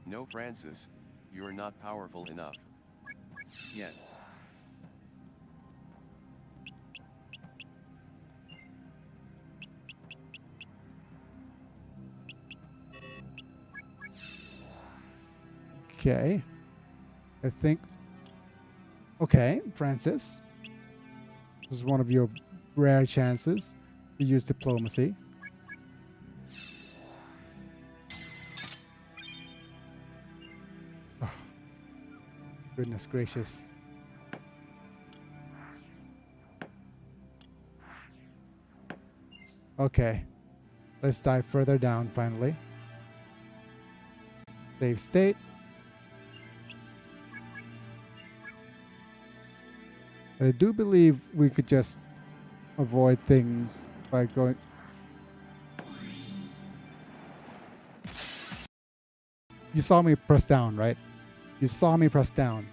No, Francis, you're not powerful enough. Yet. Okay. I think... Okay, Francis. This is one of your rare chances to use diplomacy. Oh, goodness gracious. Okay. Let's dive further down finally. Save state. I do believe we could just avoid things by going... You saw me press down, right? You saw me press down.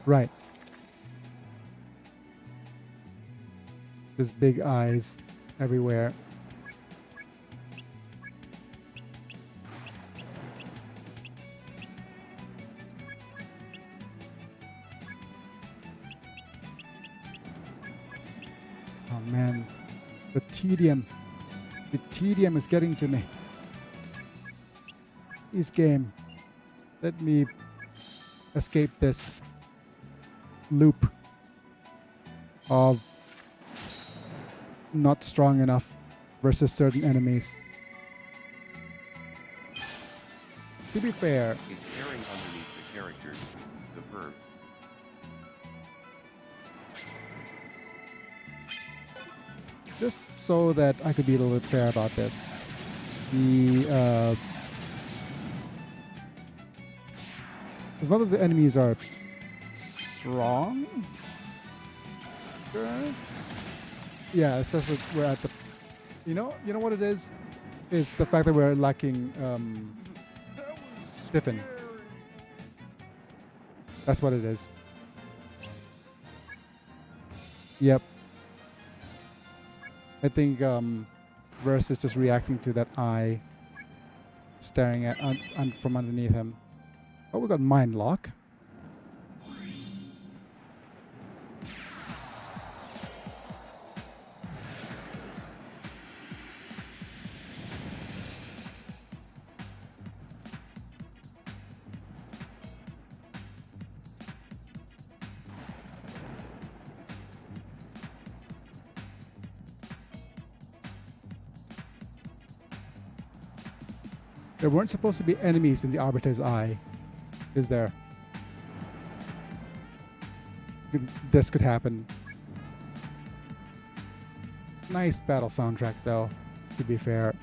Right. There's big eyes everywhere. Oh man, the tedium. The tedium is getting to me. This game. Let me escape this loop of not strong enough versus certain enemies. To be fair, It's staring underneath the characters, the perv. just so that I could be a little bit fair about this, it's not that the enemies are strong. Yeah, it's just that we're at the... You know what it is? Is the fact that we're lacking That was stiffen. scary. That's what it is. Yep. I think Verse is just reacting to that eye staring at from underneath him. Oh, we got Mind Lock. There weren't supposed to be enemies in the Arbiter's Eye. Is there? This could happen. Nice battle soundtrack, though, to be fair.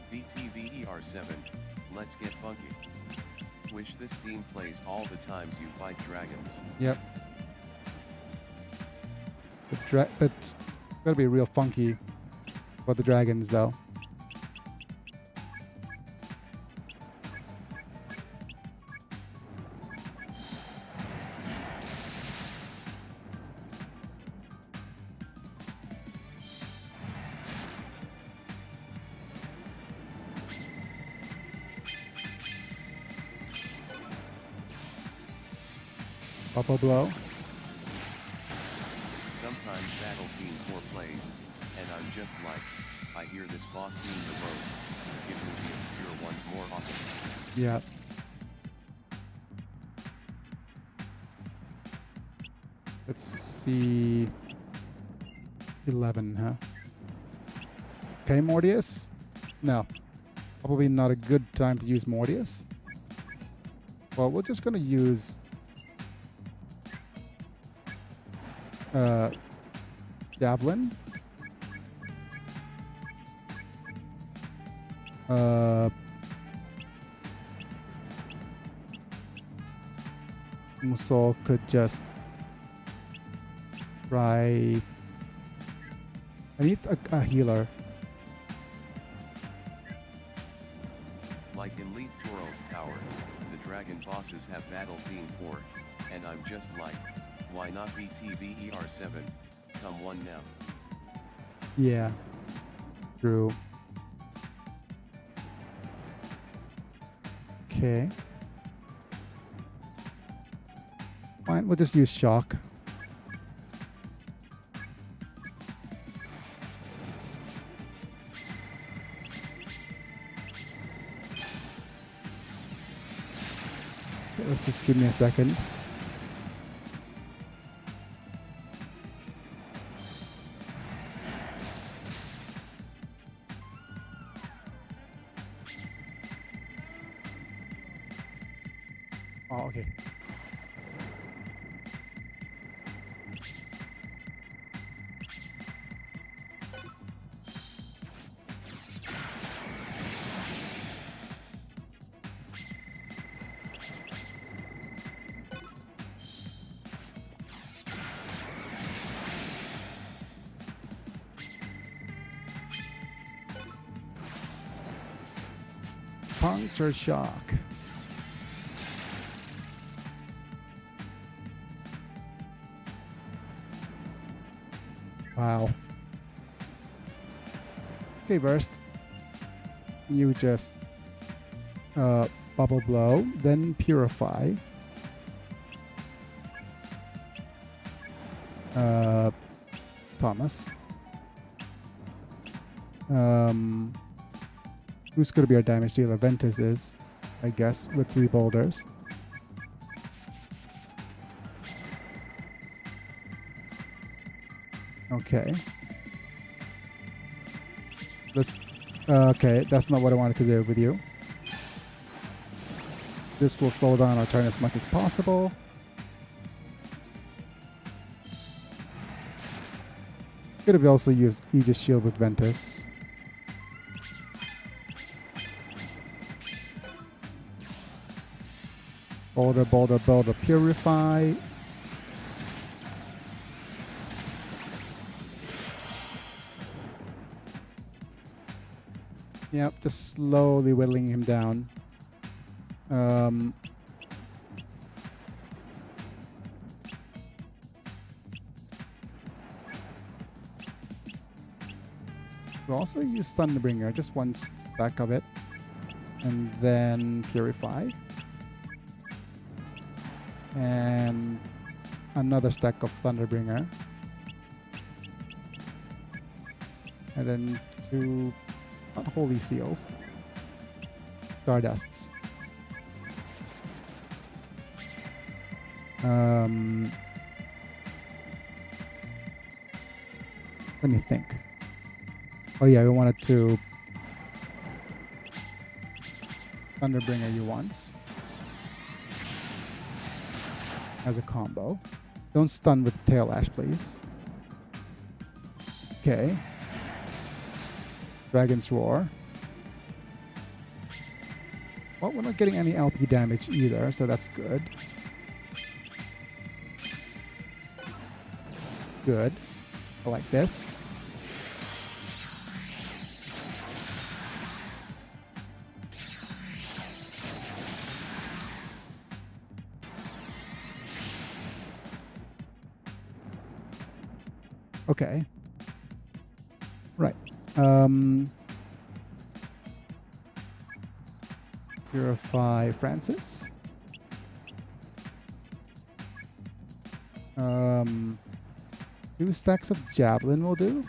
BTVER7, let's get funky. Wish this theme plays all the times you fight dragons. Yep. But it's gotta be real funky for the dragons, though. Bubble blow. Sometimes Battle Theme 4 plays, and I'm just like, I hear this boss theme the most. Give me the obscure ones more often. Yeah. Let's see. 11, huh? Okay, Mortius? No. Probably not a good time to use Mortius. Well, we're just gonna use Javelin. Musou could just try. I need a healer. Like in Leaf Toral's Tower, the dragon bosses have Battle Theme 4, and I'm just like, why not BTVER7? Come one now. Yeah. True. Okay. Fine, we'll just use shock. Okay, let's just give me a second. Oh, okay. Puncture shock. Wow. Okay, burst. You just bubble blow, then purify. Thomas. Who's gonna be our damage dealer? Ventus is, I guess, with 3 boulders. Okay. Let's. Okay, that's not what I wanted to do with you. This will slow down our turn as much as possible. Could have also used Aegis Shield with Ventus. Boulder, boulder, boulder, purify. Yep, just slowly whittling him down. We'll also use Thunderbringer, just one stack of it. And then Purify. And another stack of Thunderbringer. And then 2 not holy seals. Stardusts. Let me think. Oh yeah, we wanted to Thunderbringer you once as a combo. Don't stun with the Tail Lash, please. Okay. Dragon's Roar. Well, we're not getting any LP damage either, so that's good. Good. I like this. Okay. Right. Purify Francis. 2 stacks of Javelin will do.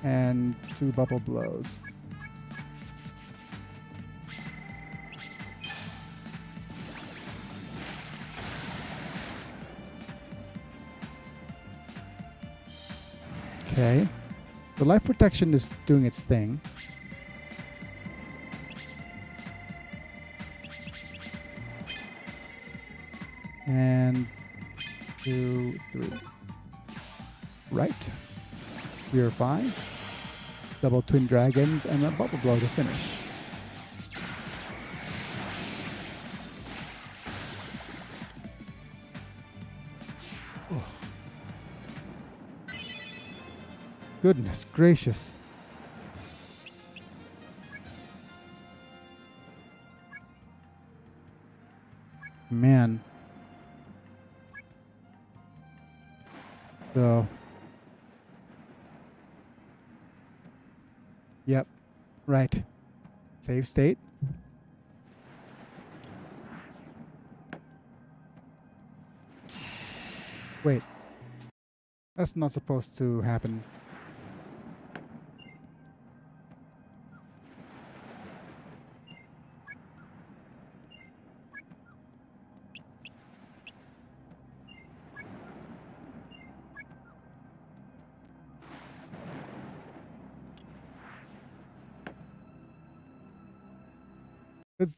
And 2 Bubble Blows. Okay. The life protection is doing its thing. And 2, 3. Right. Purify. Double Twin Dragons and a Bubble Blow to finish. Goodness gracious. Man. So. Yep. Right. Save state. Wait. That's not supposed to happen.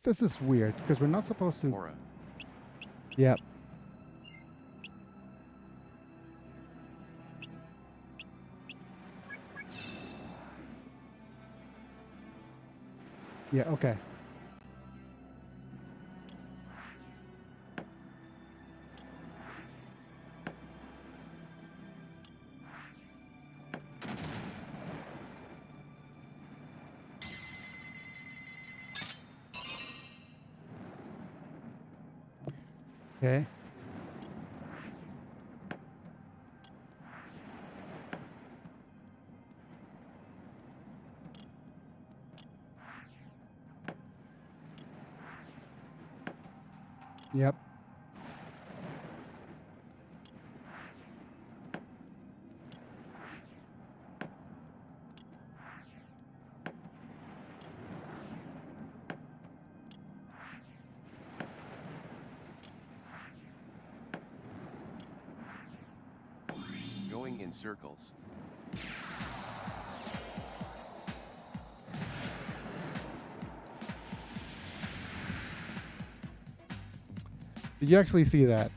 This is weird because we're not supposed to. Aura. Yep. Yeah, okay. Okay. Yep. Going in circles. Did you actually see that?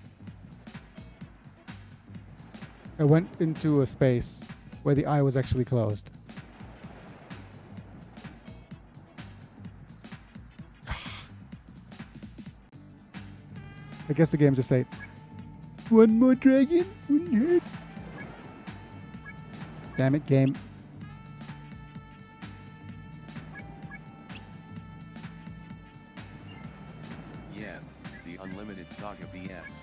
I went into a space where the eye was actually closed. I guess the game just say, one more dragon wouldn't hurt. Damn it, game. Yeah, the Unlimited Saga BS.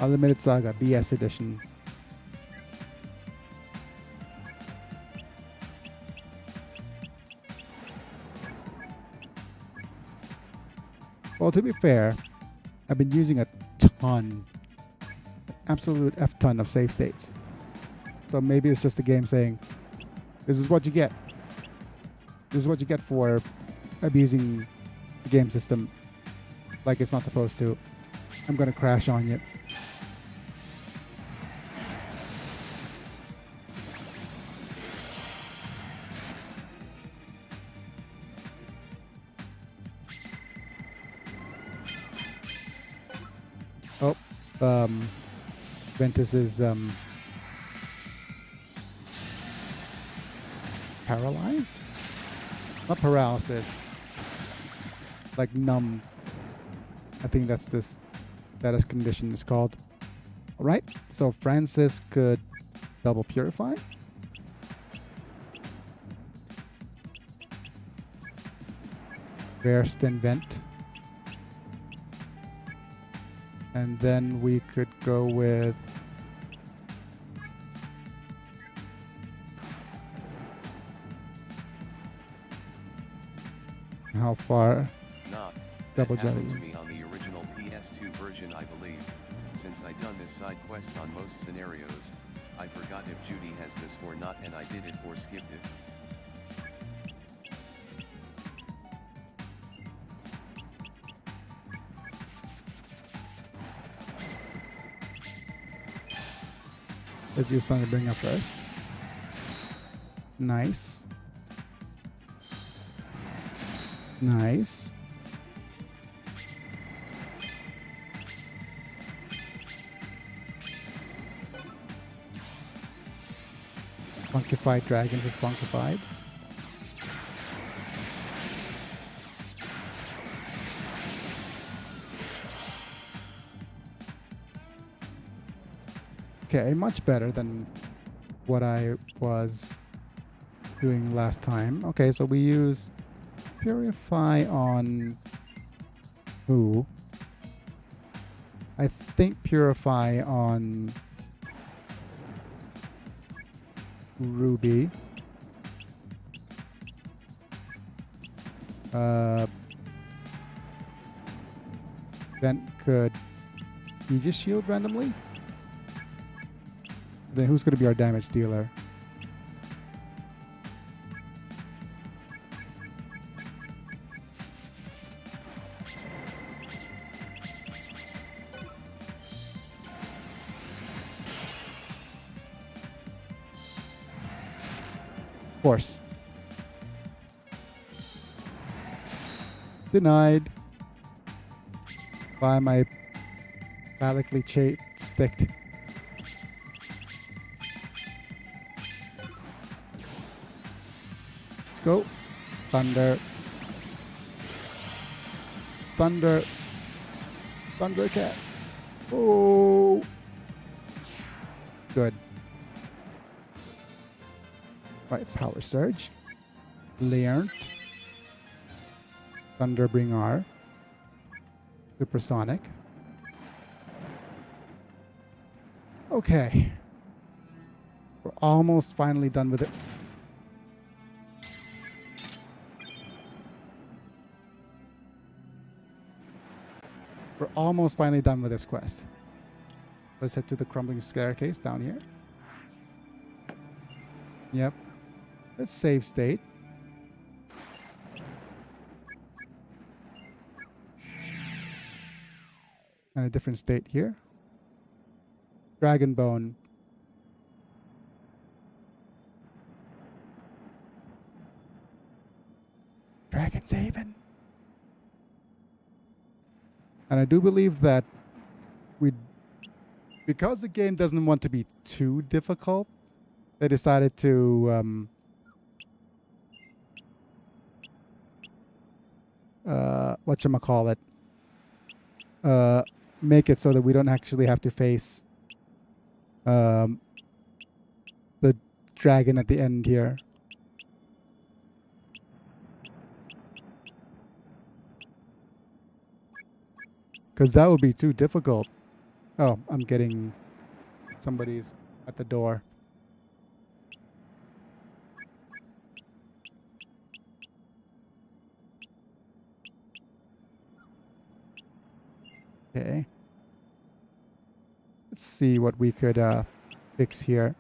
Unlimited Saga BS edition. Well, to be fair, I've been using a ton, absolute F ton of save states. So maybe it's just the game saying, this is what you get. This is what you get for abusing the game system like it's not supposed to. I'm gonna crash on you. Oh, Ventus is paralyzed? Not paralysis. Like numb. I think that's this condition is called. Alright, so Francis could double purify. Burst and vent. And then we could go with how far? Nah, Double that happened jelly. to me on the original PS2 version, I believe. Since I done this side quest on most scenarios, I forgot if Judy has this or not, and I did it or skipped it. Let's use time to bring up first. Nice. Nice. Funkified dragons is funkified. Okay, much better than what I was doing last time. Okay, so we use Purify on who? I think Purify on Ruby. Vent could Aegis Shield randomly? Then who's going to be our damage dealer? Force. Denied by my phallically sticked. Let's go. Thunder. Thunder. Thundercats. Oh. Good. Right, Power Surge. Learned. Thunderbring Supersonic. Okay. We're almost finally done with it. We're almost finally done with this quest. Let's head to the crumbling staircase down here. Yep. Let's save state. And a different state here. Dragon Bone. Dragon's Haven. And I do believe that because the game doesn't want to be too difficult, they decided to whatchamacallit, make it so that we don't actually have to face the dragon at the end here. Because that would be too difficult. Oh, I'm getting somebody's at the door. Okay. Let's see what we could fix here.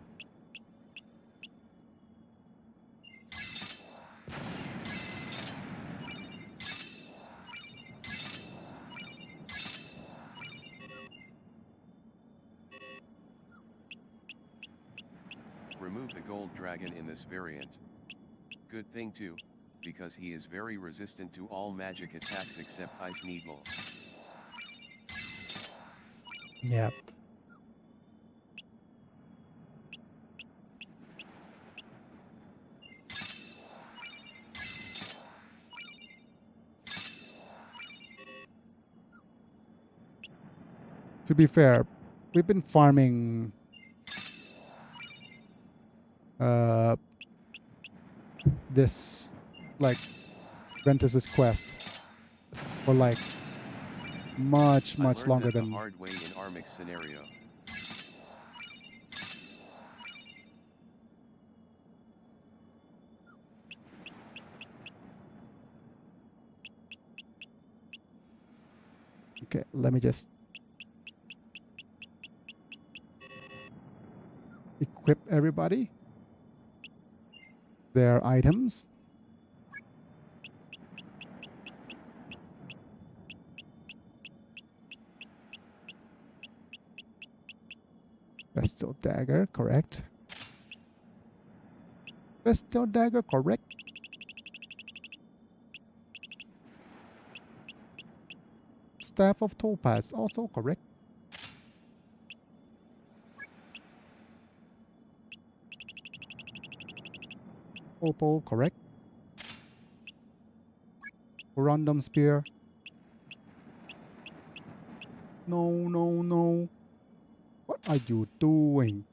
remove the gold dragon in this variant. Good thing too, because he is very resistant to all magic attacks except Ice Needle. Yep. To be fair, we've been farming this, like, Ventus's quest for like much I learned longer that the than hard way in Armix scenario. Okay, let me just equip everybody their items. Bestial dagger, correct. Bestial dagger, correct. Staff of Topaz, also correct. Opal, correct. Random spear. No, no, no. What are you doing?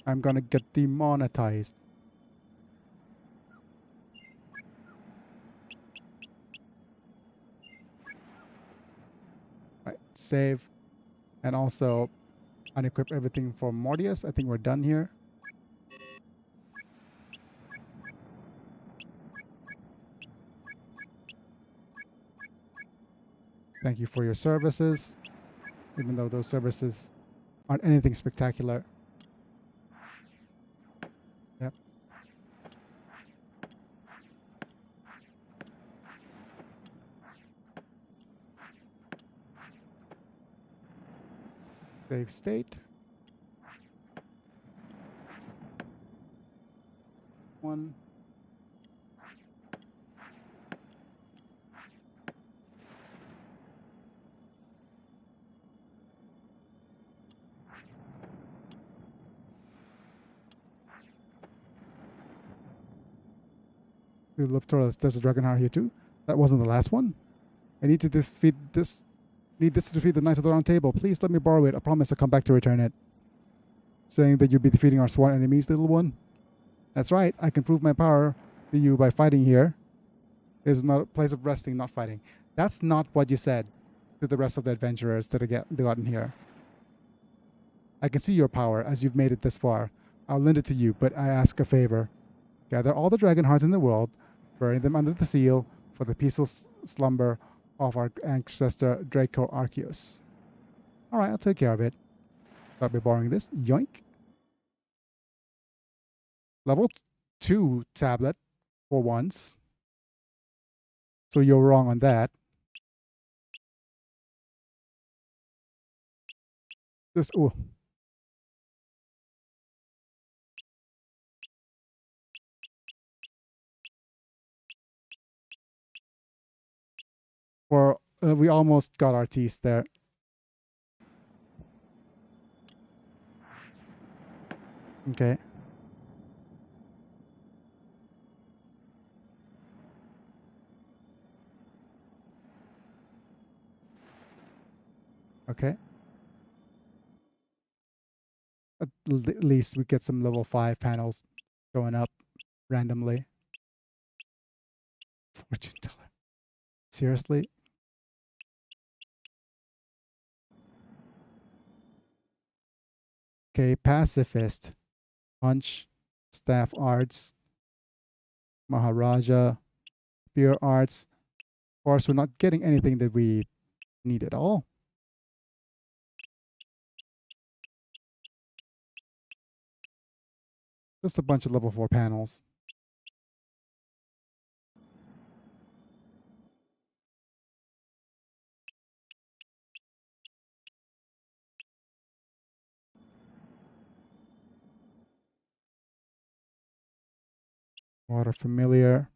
I'm gonna get demonetized. Right, save. And also unequip everything for Mordius. I think we're done here. Thank you for your services, even though those services aren't anything spectacular. Yep. Save state. One. There's a dragon heart here too. That wasn't the last one. I need to defeat this. Need this to defeat the Knights of the Round Table. Please let me borrow it. I promise I'll come back to return it. Saying that you'll be defeating our sworn enemies, little one. That's right. I can prove my power to you by fighting here. It is not a place of resting, not fighting. That's not what you said to the rest of the adventurers that have gotten here. I can see your power as you've made it this far. I'll lend it to you, but I ask a favor. Gather all the dragon hearts in the world, bury them under the seal for the peaceful slumber of our ancestor Draco Arceus. Alright, I'll take care of it. I'll be borrowing this. Yoink. Level 2 tablet for once. So you're wrong on that. This, ooh. We almost got our teeth there. Okay. Okay. At least we get some level 5 panels going up randomly. Fortune teller. Seriously? Okay, pacifist. Punch. Staff arts. Maharaja. Spear arts. Of course, we're not getting anything that we need at all. Just a bunch of level 4 panels. Water familiar.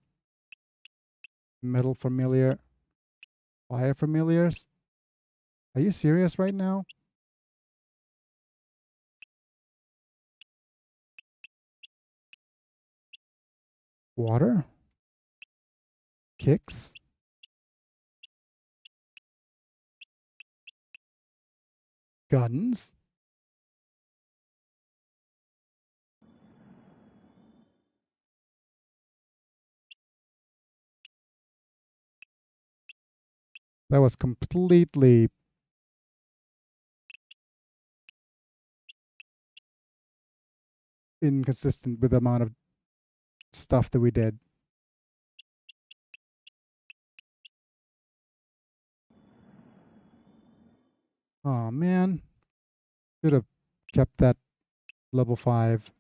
Metal familiar. Fire familiars. Are you serious right now? Water? Kicks? Guns? That was completely inconsistent with the amount of stuff that we did. Oh man. Should have kept that level 5.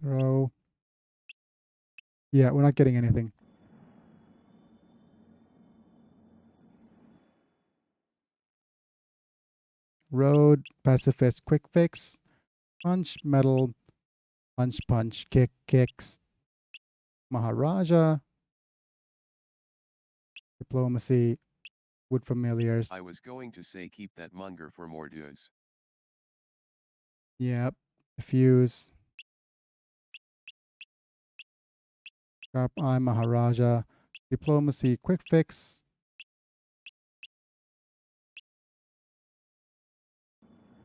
Throw. Yeah, we're not getting anything. Road, pacifist, quick fix, punch, metal, punch, punch, kick, kicks, Maharaja, diplomacy, wood familiars. I was going to say keep that monger for more dudes. Yep, diffuse, sharp eye, Maharaja, diplomacy, quick fix.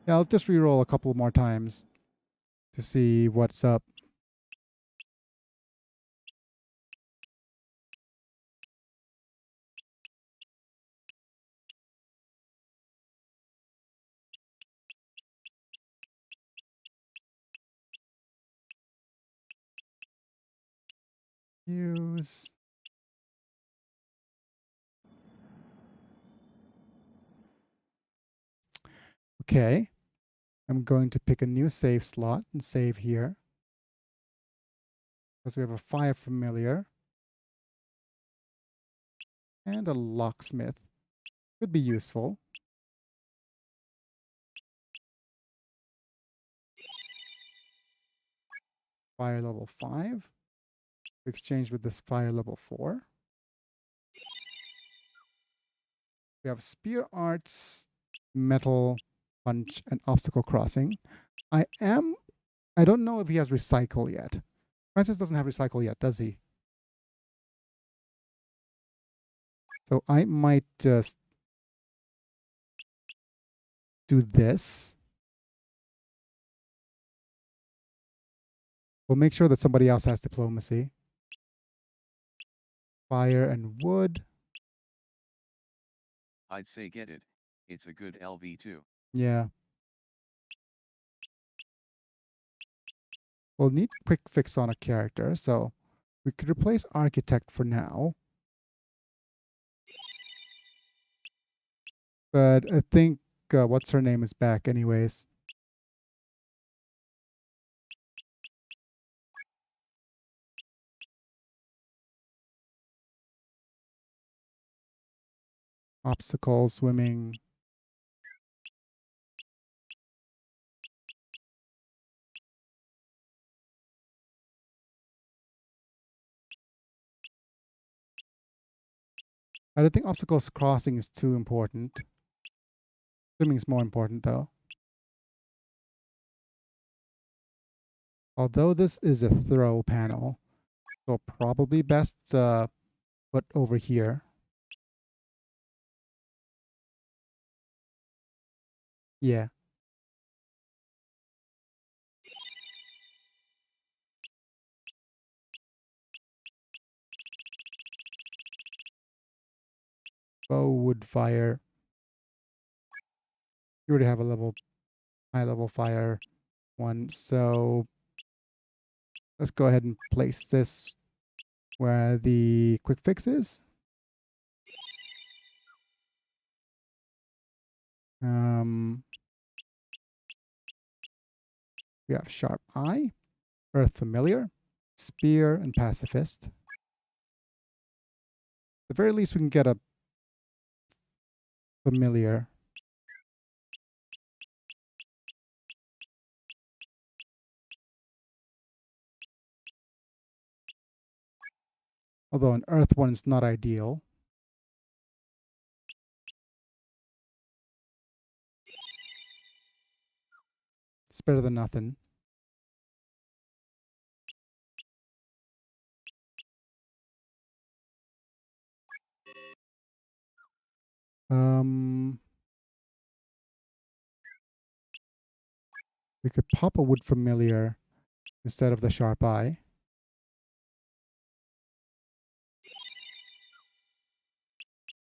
Yeah, I'll just reroll a couple more times to see what's up. Use. Okay, I'm going to pick a new save slot and save here. Because we have a fire familiar. And a locksmith. Could be useful. Fire level 5. Exchange with this fire level 4. We have spear arts, metal, punch, and obstacle crossing. I don't know if he has recycle yet. Francis doesn't have recycle yet, does he? So I might just do this. We'll make sure that somebody else has diplomacy. Fire and wood. I'd say get it. It's a good LV2. Yeah. We'll need quick fix on a character, so we could replace architect for now. But I think what's her name is back anyways. Obstacle, swimming. I don't think obstacles crossing is too important. Swimming is more important though. Although this is a throw panel, so probably best put over here. Yeah. Bow, wood, fire. You already have a high level fire one, so let's go ahead and place this where the quick fix is. We have Sharp Eye, Earth Familiar, Spear, and Pacifist. At the very least, we can get a Familiar. Although an Earth one is not ideal. It's better than nothing. We could pop a Wood Familiar instead of the Sharp Eye.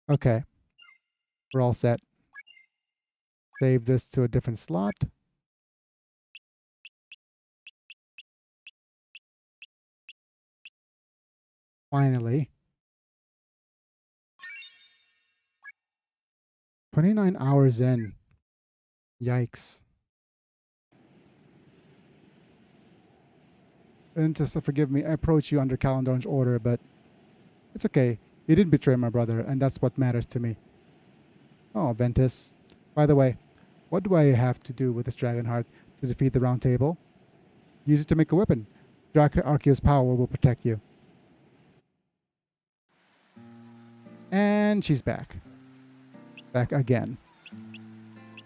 Okay. We're all set. Save this to a different slot. Finally. 29 hours in. Yikes. And just forgive me, I approached you under Calandorn's order, but it's okay. You didn't betray my brother, and that's what matters to me. Oh, Ventus. By the way, what do I have to do with this dragon heart to defeat the round table? Use it to make a weapon. Arceus' power will protect you. And she's back. Back again.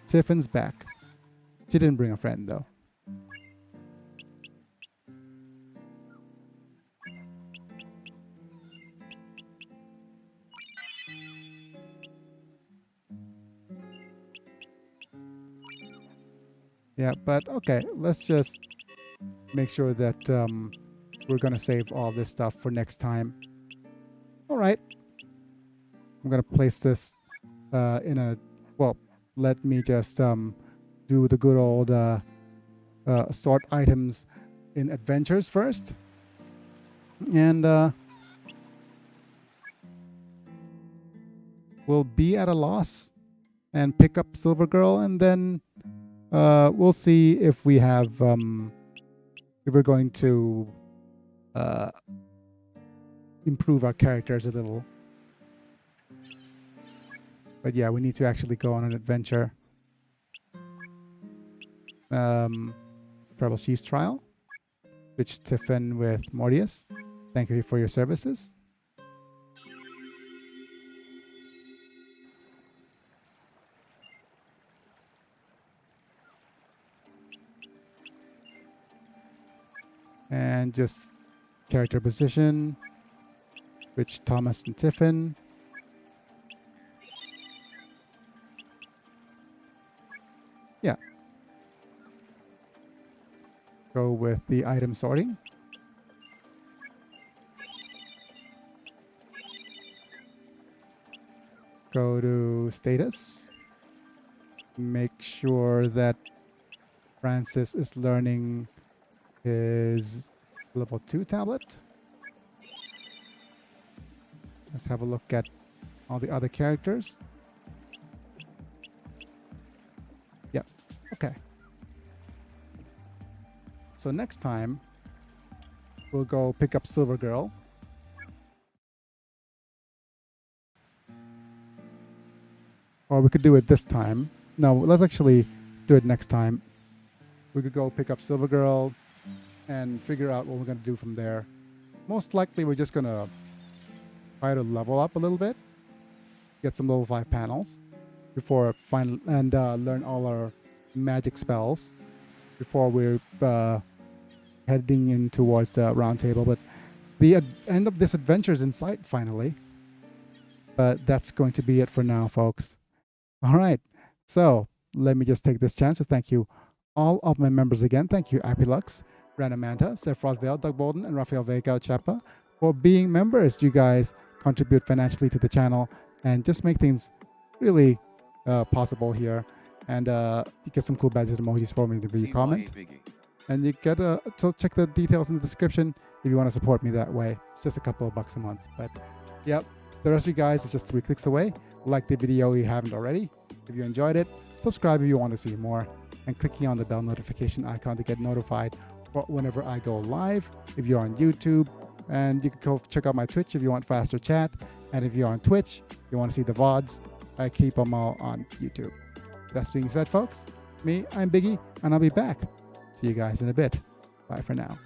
Tiffin's back. She didn't bring a friend, though. Yeah, but okay, let's just make sure that we're going to save all this stuff for next time. All right. I'm going to place this in a... Well, let me just do the good old sort items in adventures first. And we'll be at a loss and pick up Silver Girl, and then we'll see if we have if we're going to improve our characters a little. But yeah, we need to actually go on an adventure. Tribal Chief's Trial. Which Tiffin with Mortius. Thank you for your services. And just character position, which Thomas and Tiffin. Yeah. Go with the item sorting. Go to status. Make sure that Francis is learning his level 2 tablet. Let's have a look at all the other characters. Yep. Okay. So next time, we'll go pick up Silver Girl. Or we could do it this time. No, let's actually do it next time. We could go pick up Silver Girl and figure out what we're going to do from there. Most likely, we're just going to try to level up a little bit. Get some level 5 panels before and learn all our magic spells before we're heading in towards the round table. But the end of this adventure is in sight finally. But that's going to be it for now, folks. All right. So let me just take this chance to thank you all of my members again. Thank you, Apilux, Ranamanta, Sephrod Vale, Doug Bolden, and Rafael Vega Chapa for being members. You guys contribute financially to the channel and just make things really possible here. And you get some cool badges and emojis for me to be comment. Biggy. And you get so check the details in the description if you want to support me that way. It's just a couple of bucks a month. But yep, the rest of you guys is just 3 clicks away. Like the video if you haven't already. If you enjoyed it, subscribe if you want to see more. and clicking on the bell notification icon to get notified whenever I go live. If you're on YouTube, and you can go check out my Twitch if you want faster chat. And if you're on Twitch, you want to see the VODs, I keep them all on YouTube. That being said, folks, I'm Biggy, and I'll be back. See you guys in a bit. Bye for now.